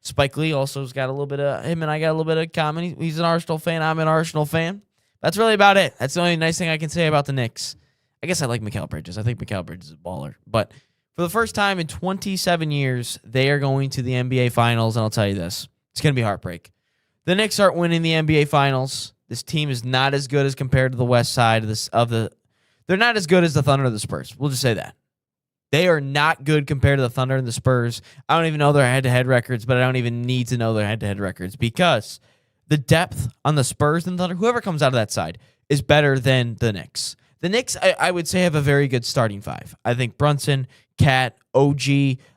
Spike Lee also has got a little bit of him, and I got a little bit of common. He's an Arsenal fan. I'm an Arsenal fan. That's really about it. That's the only nice thing I can say about the Knicks. I guess I like Mikal Bridges. I think Mikal Bridges is a baller. But for the first time in 27 years, they are going to the NBA Finals, and I'll tell you this. It's going to be heartbreak. The Knicks aren't winning the NBA Finals. This team is not as good as compared to the west side of the. They're not as good as the Thunder or the Spurs. We'll just say that. They are not good compared to the Thunder and the Spurs. I don't even know their head-to-head records, but I don't even need to know their head-to-head records because the depth on the Spurs and Thunder, whoever comes out of that side, is better than the Knicks. The Knicks, I would say, have a very good starting five. I think Brunson, Cat, OG,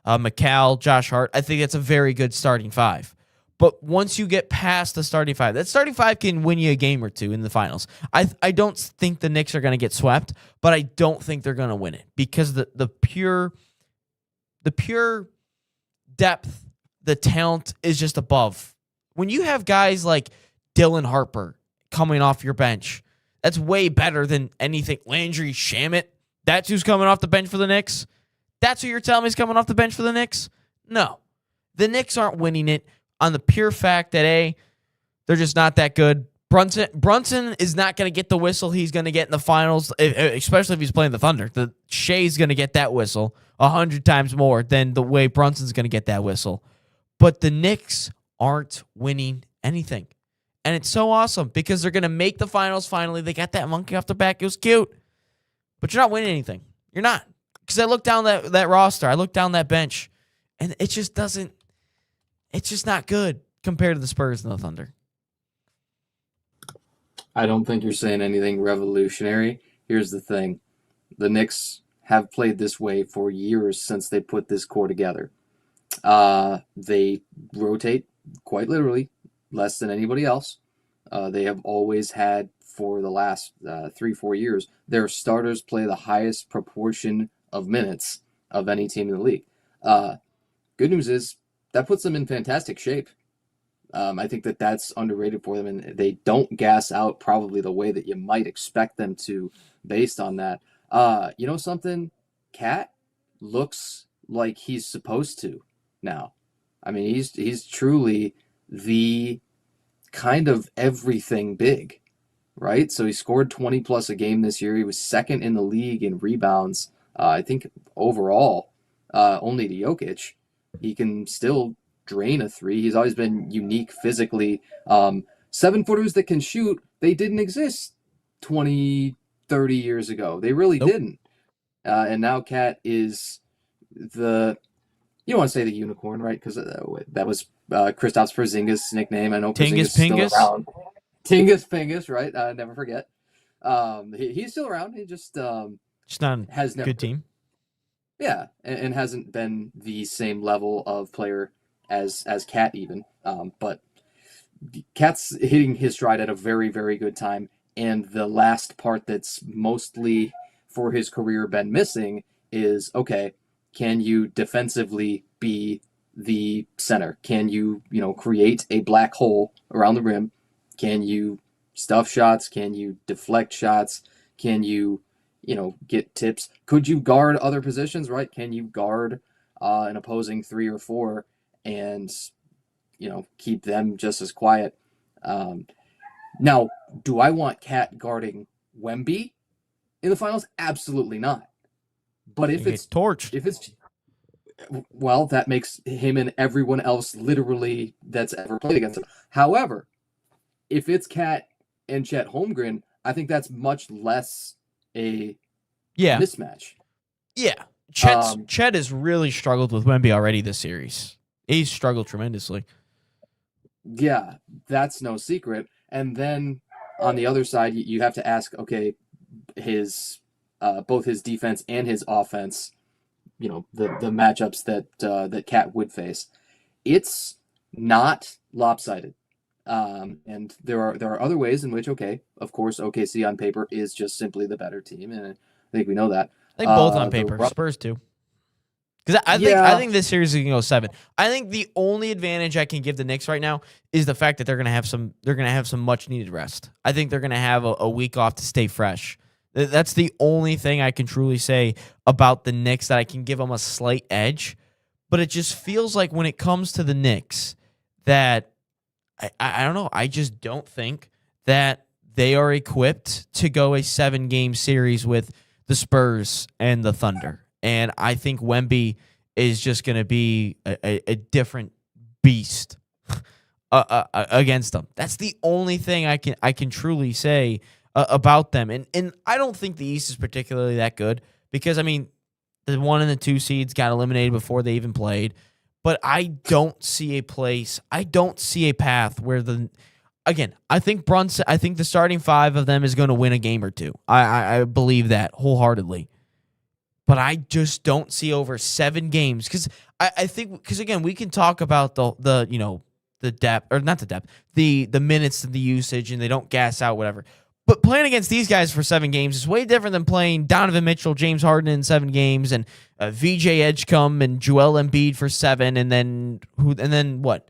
McCall, Josh Hart, I think that's a very good starting five. But once you get past the starting five, that starting five can win you a game or two in the finals. I don't think the Knicks are going to get swept, but I don't think they're going to win it because the pure depth, the talent is just above. When you have guys like Dylan Harper coming off your bench, that's way better than anything. Landry Shamet, that's who's coming off the bench for the Knicks. That's who you're telling me is coming off the bench for the Knicks? No. The Knicks aren't winning it on the pure fact that, A, they're just not that good. Brunson is not going to get the whistle he's going to get in the finals, especially if he's playing the Thunder. The Shea's going to get that whistle 100 times more than the way Brunson's going to get that whistle. But the Knicks aren't winning anything. And it's so awesome because they're going to make the finals finally. They got that monkey off their back. It was cute. But you're not winning anything. You're not. Because I look down that roster. I look down that bench. And it just doesn't. It's just not good compared to the Spurs and the Thunder. I don't think you're saying anything revolutionary. Here's the thing. The Knicks have played this way for years since they put this core together. They rotate, quite literally, less than anybody else. They have always had, for the last 3-4 years, their starters play the highest proportion of minutes of any team in the league. Good news is that puts them in fantastic shape. I think that's underrated for them, and they don't gas out probably the way that you might expect them to based on that. You know something? Cat looks like he's supposed to now. I mean, he's truly the kind of everything big, right? So he scored 20 plus a game this year. He was second in the league in rebounds. I think overall, only to Jokic. He can still drain a three. He's always been unique physically. 7-footers that can shoot, they didn't exist 20, 30 years ago. They really didn't. And now Cat is you don't want to say the unicorn, right? Because that was Kristaps Porzingis' nickname. I know Porzingis is still around. Tingus Pingus, right? Never forget. He's still around. He just not has never good team. Yeah, and hasn't been the same level of player as Cat even. But Cat's hitting his stride at a very, very good time. And the last part that's mostly for his career been missing is, okay, can you defensively be the center? Can you, create a black hole around the rim? Can you stuff shots? Can you deflect shots? Can you, get tips? Could you guard other positions, right? Can you guard an opposing 3 or 4 and, keep them just as quiet? Now, do I want Cat guarding Wemby in the finals? Absolutely not. But if it's torched, well, that makes him and everyone else literally that's ever played against him. However, if it's Cat and Chet Holmgren, I think that's much less a mismatch. Yeah. Chet has really struggled with Wemby already this series. He's struggled tremendously. Yeah, that's no secret. And then on the other side, you have to ask, okay, his both his defense and his offense, the matchups that Cat would face, it's not lopsided. And there are other ways in which, okay, of course, OKC on paper is just simply the better team, and I think we know that. I think both on paper, Spurs too. Because I think this series is going to go 7. I think the only advantage I can give the Knicks right now is the fact that they're going to have some much needed rest. I think they're going to have a week off to stay fresh. That's the only thing I can truly say about the Knicks that I can give them a slight edge. But it just feels like when it comes to the Knicks that I don't know. I just don't think that they are equipped to go a 7-game series with the Spurs and the Thunder. And I think Wemby is just going to be a different beast against them. That's the only thing I can truly say about them. And I don't think the East is particularly that good because, I mean, the 1 and the 2 seeds got eliminated before they even played. But I don't see a path where I think the starting 5 of them is going to win a game or 2. I believe that wholeheartedly. But I just don't see over 7 games because I think again we can talk about the depth or not the depth, the minutes and the usage and they don't gas out whatever. But playing against these guys for 7 games is way different than playing Donovan Mitchell, James Harden in 7 games, and VJ Edgecombe and Joel Embiid for 7, and then what?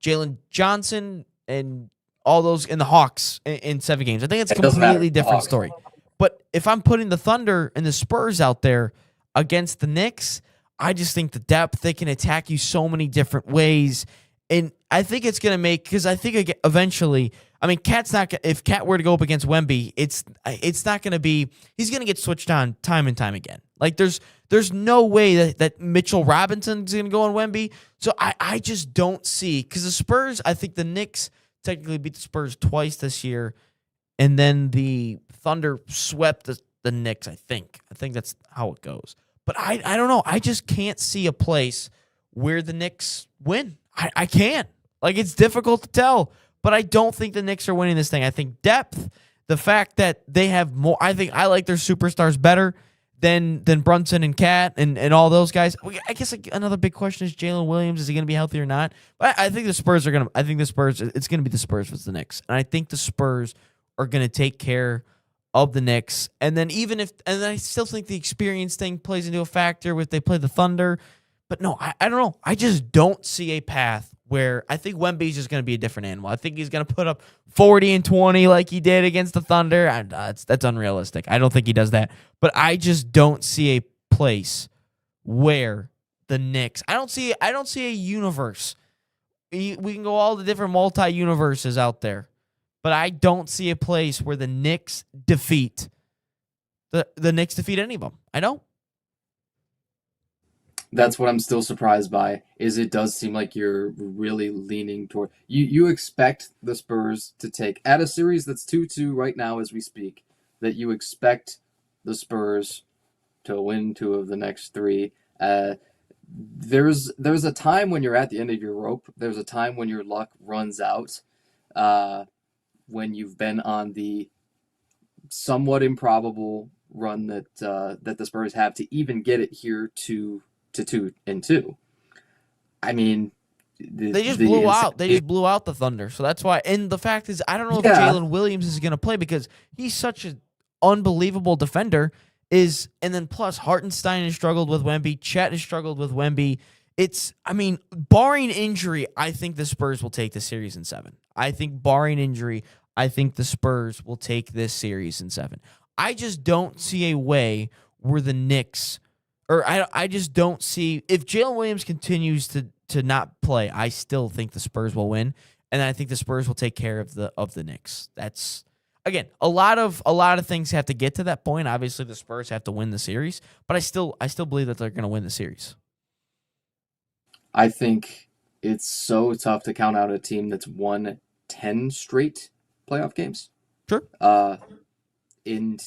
Jalen Johnson and all those in the Hawks in 7 games. I think it's a completely different story. But if I'm putting the Thunder and the Spurs out there against the Knicks, I just think the depth, they can attack you so many different ways. And I think it's going to make, because I think eventually, I mean, if Cat were to go up against Wemby, it's not going to be, he's going to get switched on time and time again. Like there's no way that Mitchell Robinson's going to go on Wemby. So I just don't see, because the Spurs, I think the Knicks technically beat the Spurs twice this year. And then the Thunder swept the Knicks, I think. I think that's how it goes. But I don't know. I just can't see a place where the Knicks win. I can't. Like, it's difficult to tell. But I don't think the Knicks are winning this thing. I think depth, the fact that they have more, I think I like their superstars better than Brunson and Cat and all those guys. I guess another big question is Jalen Williams. Is he going to be healthy or not? But I think it's going to be the Spurs versus the Knicks. And I think the Spurs are going to take care of the Knicks. And then I still think the experience thing plays into a factor if they play the Thunder. But no, I don't know. I just don't see a path where I think Wemby's just going to be a different animal. I think he's going to put up 40 and 20 like he did against the Thunder. That's unrealistic. I don't think he does that. But I just don't see a place where the Knicks. I don't see a universe. We can go all the different multi-universes out there. But I don't see a place where the Knicks defeat the Knicks defeat any of them. I don't. That's what I'm still surprised by, is it does seem like you're really leaning toward... You expect the Spurs to take, at a series that's 2-2 right now as we speak, that you expect the Spurs to win 2 of the next 3. There's a time when you're at the end of your rope. There's a time when your luck runs out. When you've been on the somewhat improbable run that the Spurs have to even get it here to 2-2. I mean, They just blew out. They just blew out the Thunder. So that's why. And the fact is, I don't know if Yeah. Jalen Williams is going to play because he's such an unbelievable defender. And then plus Hartenstein has struggled with Wemby. Chet has struggled with Wemby. Barring injury, I think the Spurs will take the series in 7. I think barring injury, I think the Spurs will take this series in 7. I just don't see a way where the Knicks, or I just don't see, if Jalen Williams continues to not play, I still think the Spurs will win, and I think the Spurs will take care of the Knicks. That's, again, a lot of things have to get to that point. Obviously, the Spurs have to win the series, but I still believe that they're going to win the series. I think it's so tough to count out a team that's won 10 straight playoff games. Sure. And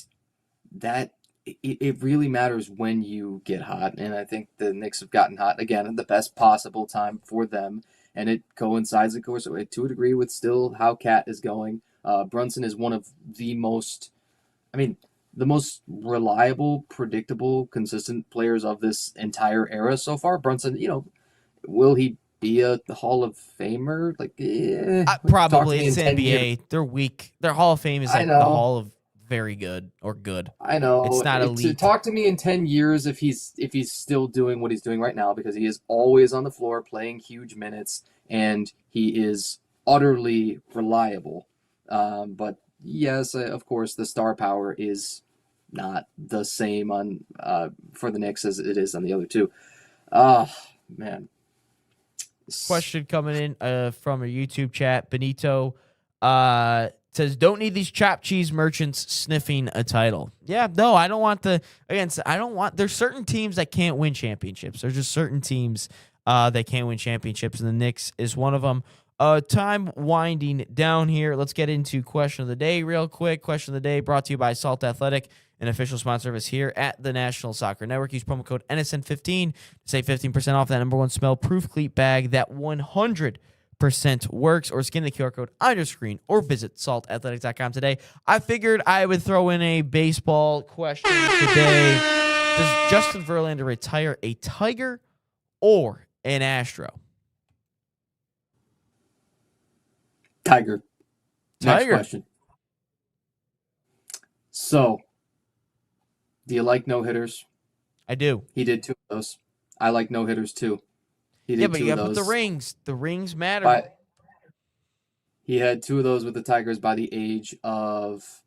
that it really matters when you get hot. And I think the Knicks have gotten hot again at the best possible time for them. And it coincides, of course, to a degree with still how Cat is going. Brunson is one of the most reliable, predictable, consistent players of this entire era so far. Brunson, will he be a Hall of Famer? Probably. It's NBA. They're weak. Their Hall of Fame is like the Hall of very good or good. I know. It's not elite. Talk to me in 10 years if he's still doing what he's doing right now, because he is always on the floor playing huge minutes and he is utterly reliable. But yes, of course, the star power is not the same on for the Knicks as it is on the other two. Man. Question coming in from a YouTube chat. Benito says, don't need these chopped cheese merchants sniffing a title. Yeah, no, I don't want there's certain teams that can't win championships. There's just certain teams that can't win championships, and the Knicks is one of them. Time winding down here. Let's get into question of the day real quick. Question of the day brought to you by Salt Athletic, an official sponsor of us here at the National Soccer Network. Use promo code NSN15 to save 15% off that number one smell-proof cleat bag that 100% works, or scan the QR code on your screen or visit saltathletics.com today. I figured I would throw in a baseball question today. Does Justin Verlander retire a Tiger or an Astro? Tiger. Next question. So, do you like no-hitters? I do. He did 2 of those. I like no-hitters too. He did but 2 you of got to those. put the rings. The rings matter. But he had 2 of those with the Tigers by the age of,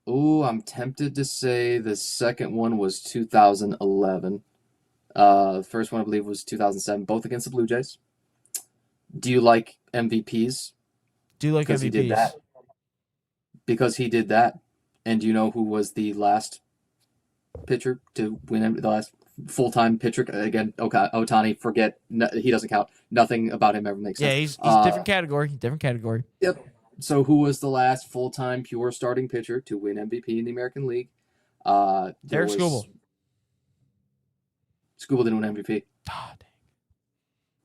I'm tempted to say the second one was 2011. The first one, I believe, was 2007, both against the Blue Jays. Do you like MVPs? Do you like because MVPs? He did that. Because he did that. And do you know who was the last pitcher to win, the last full-time pitcher? Again, Ohtani, forget, he doesn't count. Nothing about him ever makes sense. Yeah, he's different category. Different category. Yep. So who was the last full-time pure starting pitcher to win MVP in the American League? Derek Skubal. Skubal didn't win MVP. Oh, dang.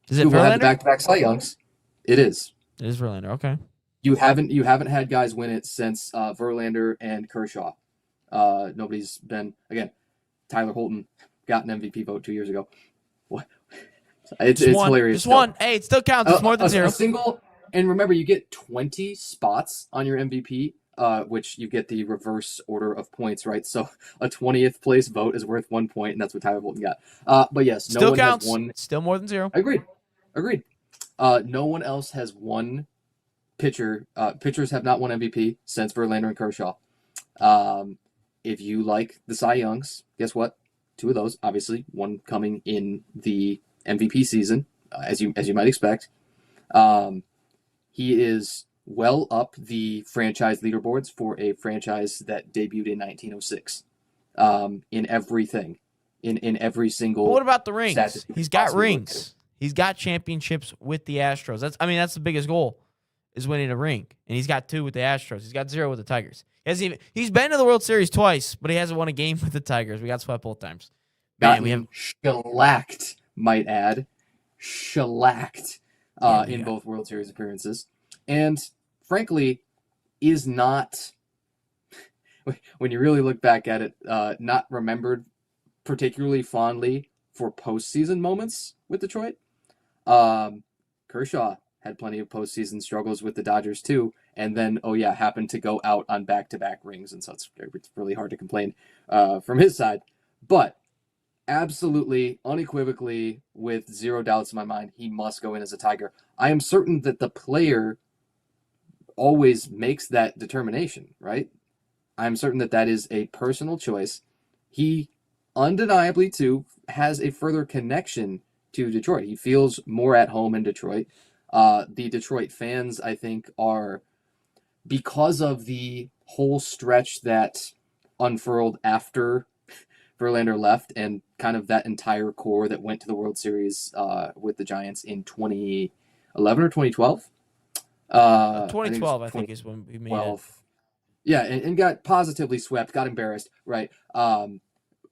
Is it Skubal Verlander? had the back-to-back Cy Youngs. It is. It is Verlander. Okay. You haven't had guys win it since Verlander and Kershaw. Nobody's been, again, Tyler Holton got an MVP vote 2 years ago. What? It's hilarious. Just one. Hey, it still counts. It's more than 0. A single, and remember, you get 20 spots on your MVP, which you get the reverse order of points, right? So a 20th place vote is worth 1 point, and that's what Tyler Holton got. But yes, still no one counts. has won. Still more than 0. Agreed. No one else has won pitchers have not won MVP since Verlander and Kershaw. If you like the Cy Youngs, guess what? 2 of those, obviously, one coming in the MVP season, as you might expect. He is well up the franchise leaderboards for a franchise that debuted in 1906. In everything, in every single. But what about the rings? He's got rings. Looked. He's got championships with the Astros. That's the biggest goal, is winning a ring. And he's got 2 with the Astros. He's got 0 with the Tigers. He's been to the World Series twice, but he hasn't won a game with the Tigers. We got swept both times. Man, we have shellacked, might add. Shellacked in both World Series appearances. And frankly, is not, when you really look back at it, not remembered particularly fondly for postseason moments with Detroit. Kershaw had plenty of postseason struggles with the Dodgers too, and then happened to go out on back-to-back rings, and so it's really hard to complain from his side. But absolutely, unequivocally, with zero doubts in my mind, he must go in as a Tiger. I am certain that the player always makes that determination, right? I'm certain that that is a personal choice. He undeniably, too, has a further connection to Detroit. He feels more at home in Detroit. The Detroit fans, I think, are, because of the whole stretch that unfurled after Verlander left and kind of that entire core that went to the World Series with the Giants in 2011 or 2012. 2012, I think is when we made it. Yeah, and got positively swept, got embarrassed, right?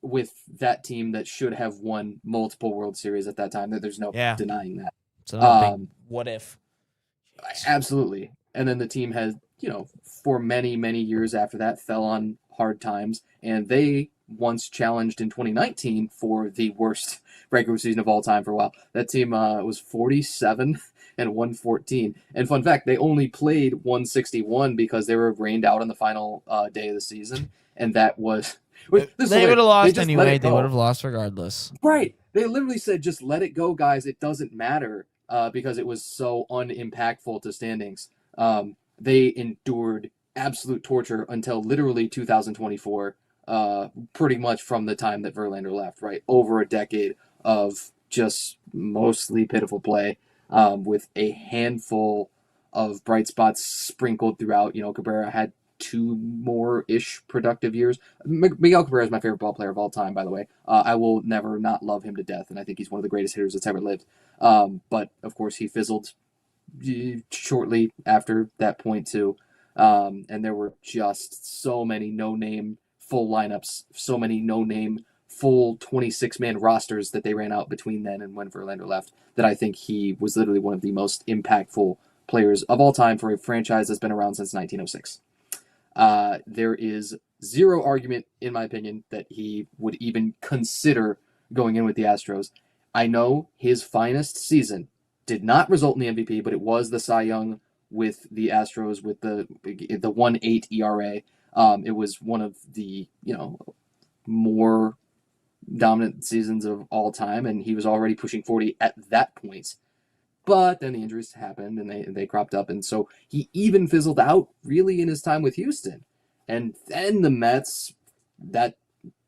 With that team that should have won multiple World Series at that time. There's no denying that. It's another big what if. Absolutely. And then the team has, for many, many years after that, fell on hard times. And they once challenged in 2019 for the worst regular season of all time for a while. That team was 47 and 114. And fun fact, they only played 161 because they were rained out on the final day of the season. And that was... They would have lost anyway. They would have lost regardless. Right. They literally said, just let it go, guys. It doesn't matter because it was so unimpactful to standings. They endured absolute torture until literally 2024, pretty much from the time that Verlander left, right? Over a decade of just mostly pitiful play with a handful of bright spots sprinkled throughout. Cabrera had 2 more-ish productive years. Miguel Cabrera is my favorite ball player of all time, by the way. I will never not love him to death, and I think he's one of the greatest hitters that's ever lived. But, of course, he fizzled shortly after that point, too. And there were just so many no-name full lineups, so many no-name full 26-man rosters that they ran out between then and when Verlander left, that I think he was literally one of the most impactful players of all time for a franchise that's been around since 1906. There is zero argument, in my opinion, that he would even consider going in with the Astros. I know his finest season did not result in the MVP, but it was the Cy Young with the Astros with the 1.8 ERA. It was one of the more dominant seasons of all time, and he was already pushing 40 at that point. But then the injuries happened, and they cropped up, and so he even fizzled out really in his time with Houston. And then the Mets, that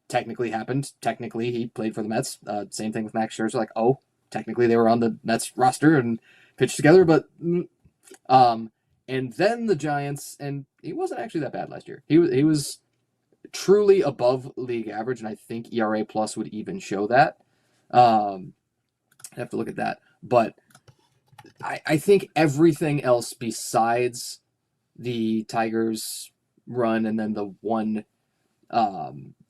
technically happened. Technically, he played for the Mets. Same thing with Max Scherzer. Technically they were on the Mets roster and pitched together, but and then the Giants, and he wasn't actually that bad last year. He was truly above league average, and I think ERA plus would even show that. I have to look at that, but I think everything else besides the Tigers run and then the one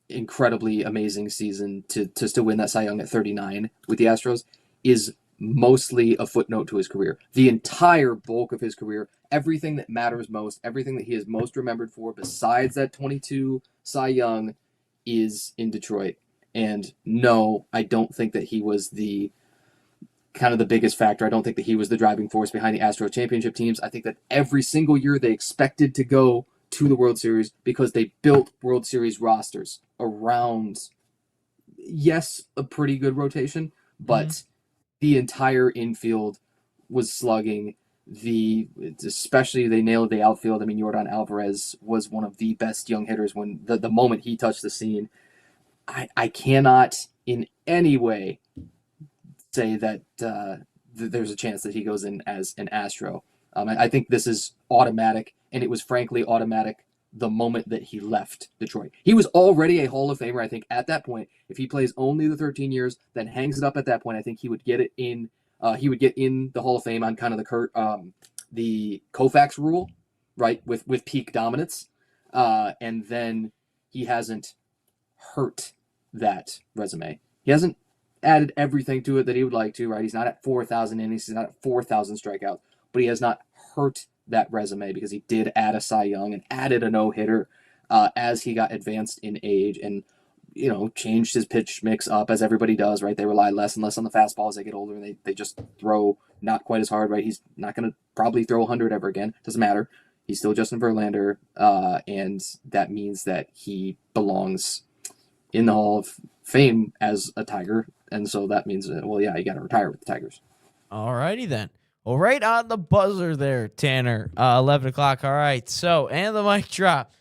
incredibly amazing season to still win that Cy Young at 39 with the Astros is mostly a footnote to his career. The entire bulk of his career, everything that matters most, everything that he is most remembered for besides that 22 Cy Young is in Detroit. And no, I don't think that he was the biggest factor. I don't think that he was the driving force behind the Astros championship teams. I think that every single year they expected to go to the World Series because they built World Series rosters around, yes, a pretty good rotation, but the entire infield was slugging. Especially they nailed the outfield. I mean, Yordan Alvarez was one of the best young hitters when the moment he touched the scene. I cannot in any way say that there's a chance that he goes in as an Astro. I think this is automatic, and it was frankly automatic the moment that he left Detroit. He was already a Hall of Famer, I think, at that point. If he plays only the 13 years, then hangs it up at that point, I think he would get it in. He would get in the Hall of Fame on kind of the Koufax rule, right, with peak dominance, and then he hasn't hurt that resume. He hasn't added everything to it that he would like to, right? He's not at 4,000 innings, he's not at 4,000 strikeouts, but he has not hurt that resume because he did add a Cy Young and added a no-hitter as he got advanced in age. And changed his pitch mix up as everybody does, right? They rely less and less on the fastball as they get older, and they just throw not quite as hard, right? He's not going to probably throw 100 ever again. Doesn't matter. He's still Justin Verlander, and that means that he belongs in the Hall of Fame as a Tiger, and so that means, you got to retire with the Tigers. All righty then. Well, right on the buzzer there, Tanner. 11 o'clock. All right. So, and the mic drop.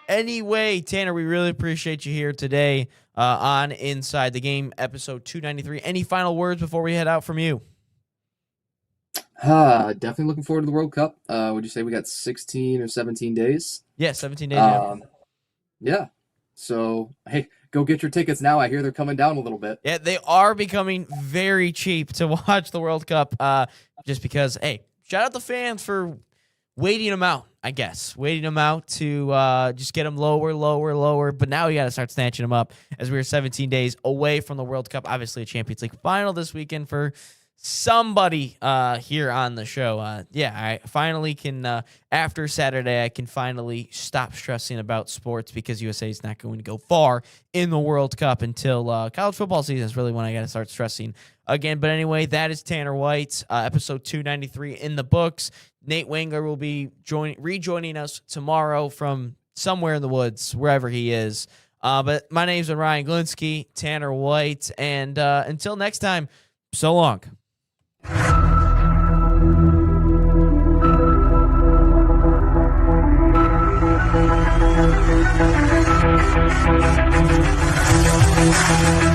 Anyway, Tanner, we really appreciate you here today on Inside the Game, episode 293. Any final words before we head out from you? Definitely looking forward to the World Cup. Would you say we got 16 or 17 days? Yeah, 17 days. Yeah. So, hey, go get your tickets now. I hear they're coming down a little bit. Yeah, they are becoming very cheap to watch the World Cup just because, hey, shout out the fans for waiting them out, I guess. Waiting them out to just get them lower. But now we got to start snatching them up as we are 17 days away from the World Cup. Obviously, a Champions League final this weekend for somebody here on the show. I finally can, after Saturday, I can finally stop stressing about sports because USA is not going to go far in the World Cup until college football season is really when I got to start stressing again. But anyway, that is Tanner White, episode 293 in the books. Nate Wangler will be rejoining us tomorrow from somewhere in the woods, wherever he is. But my name's Ryan Glinsky, Tanner White, and until next time, so long. We'll be right back.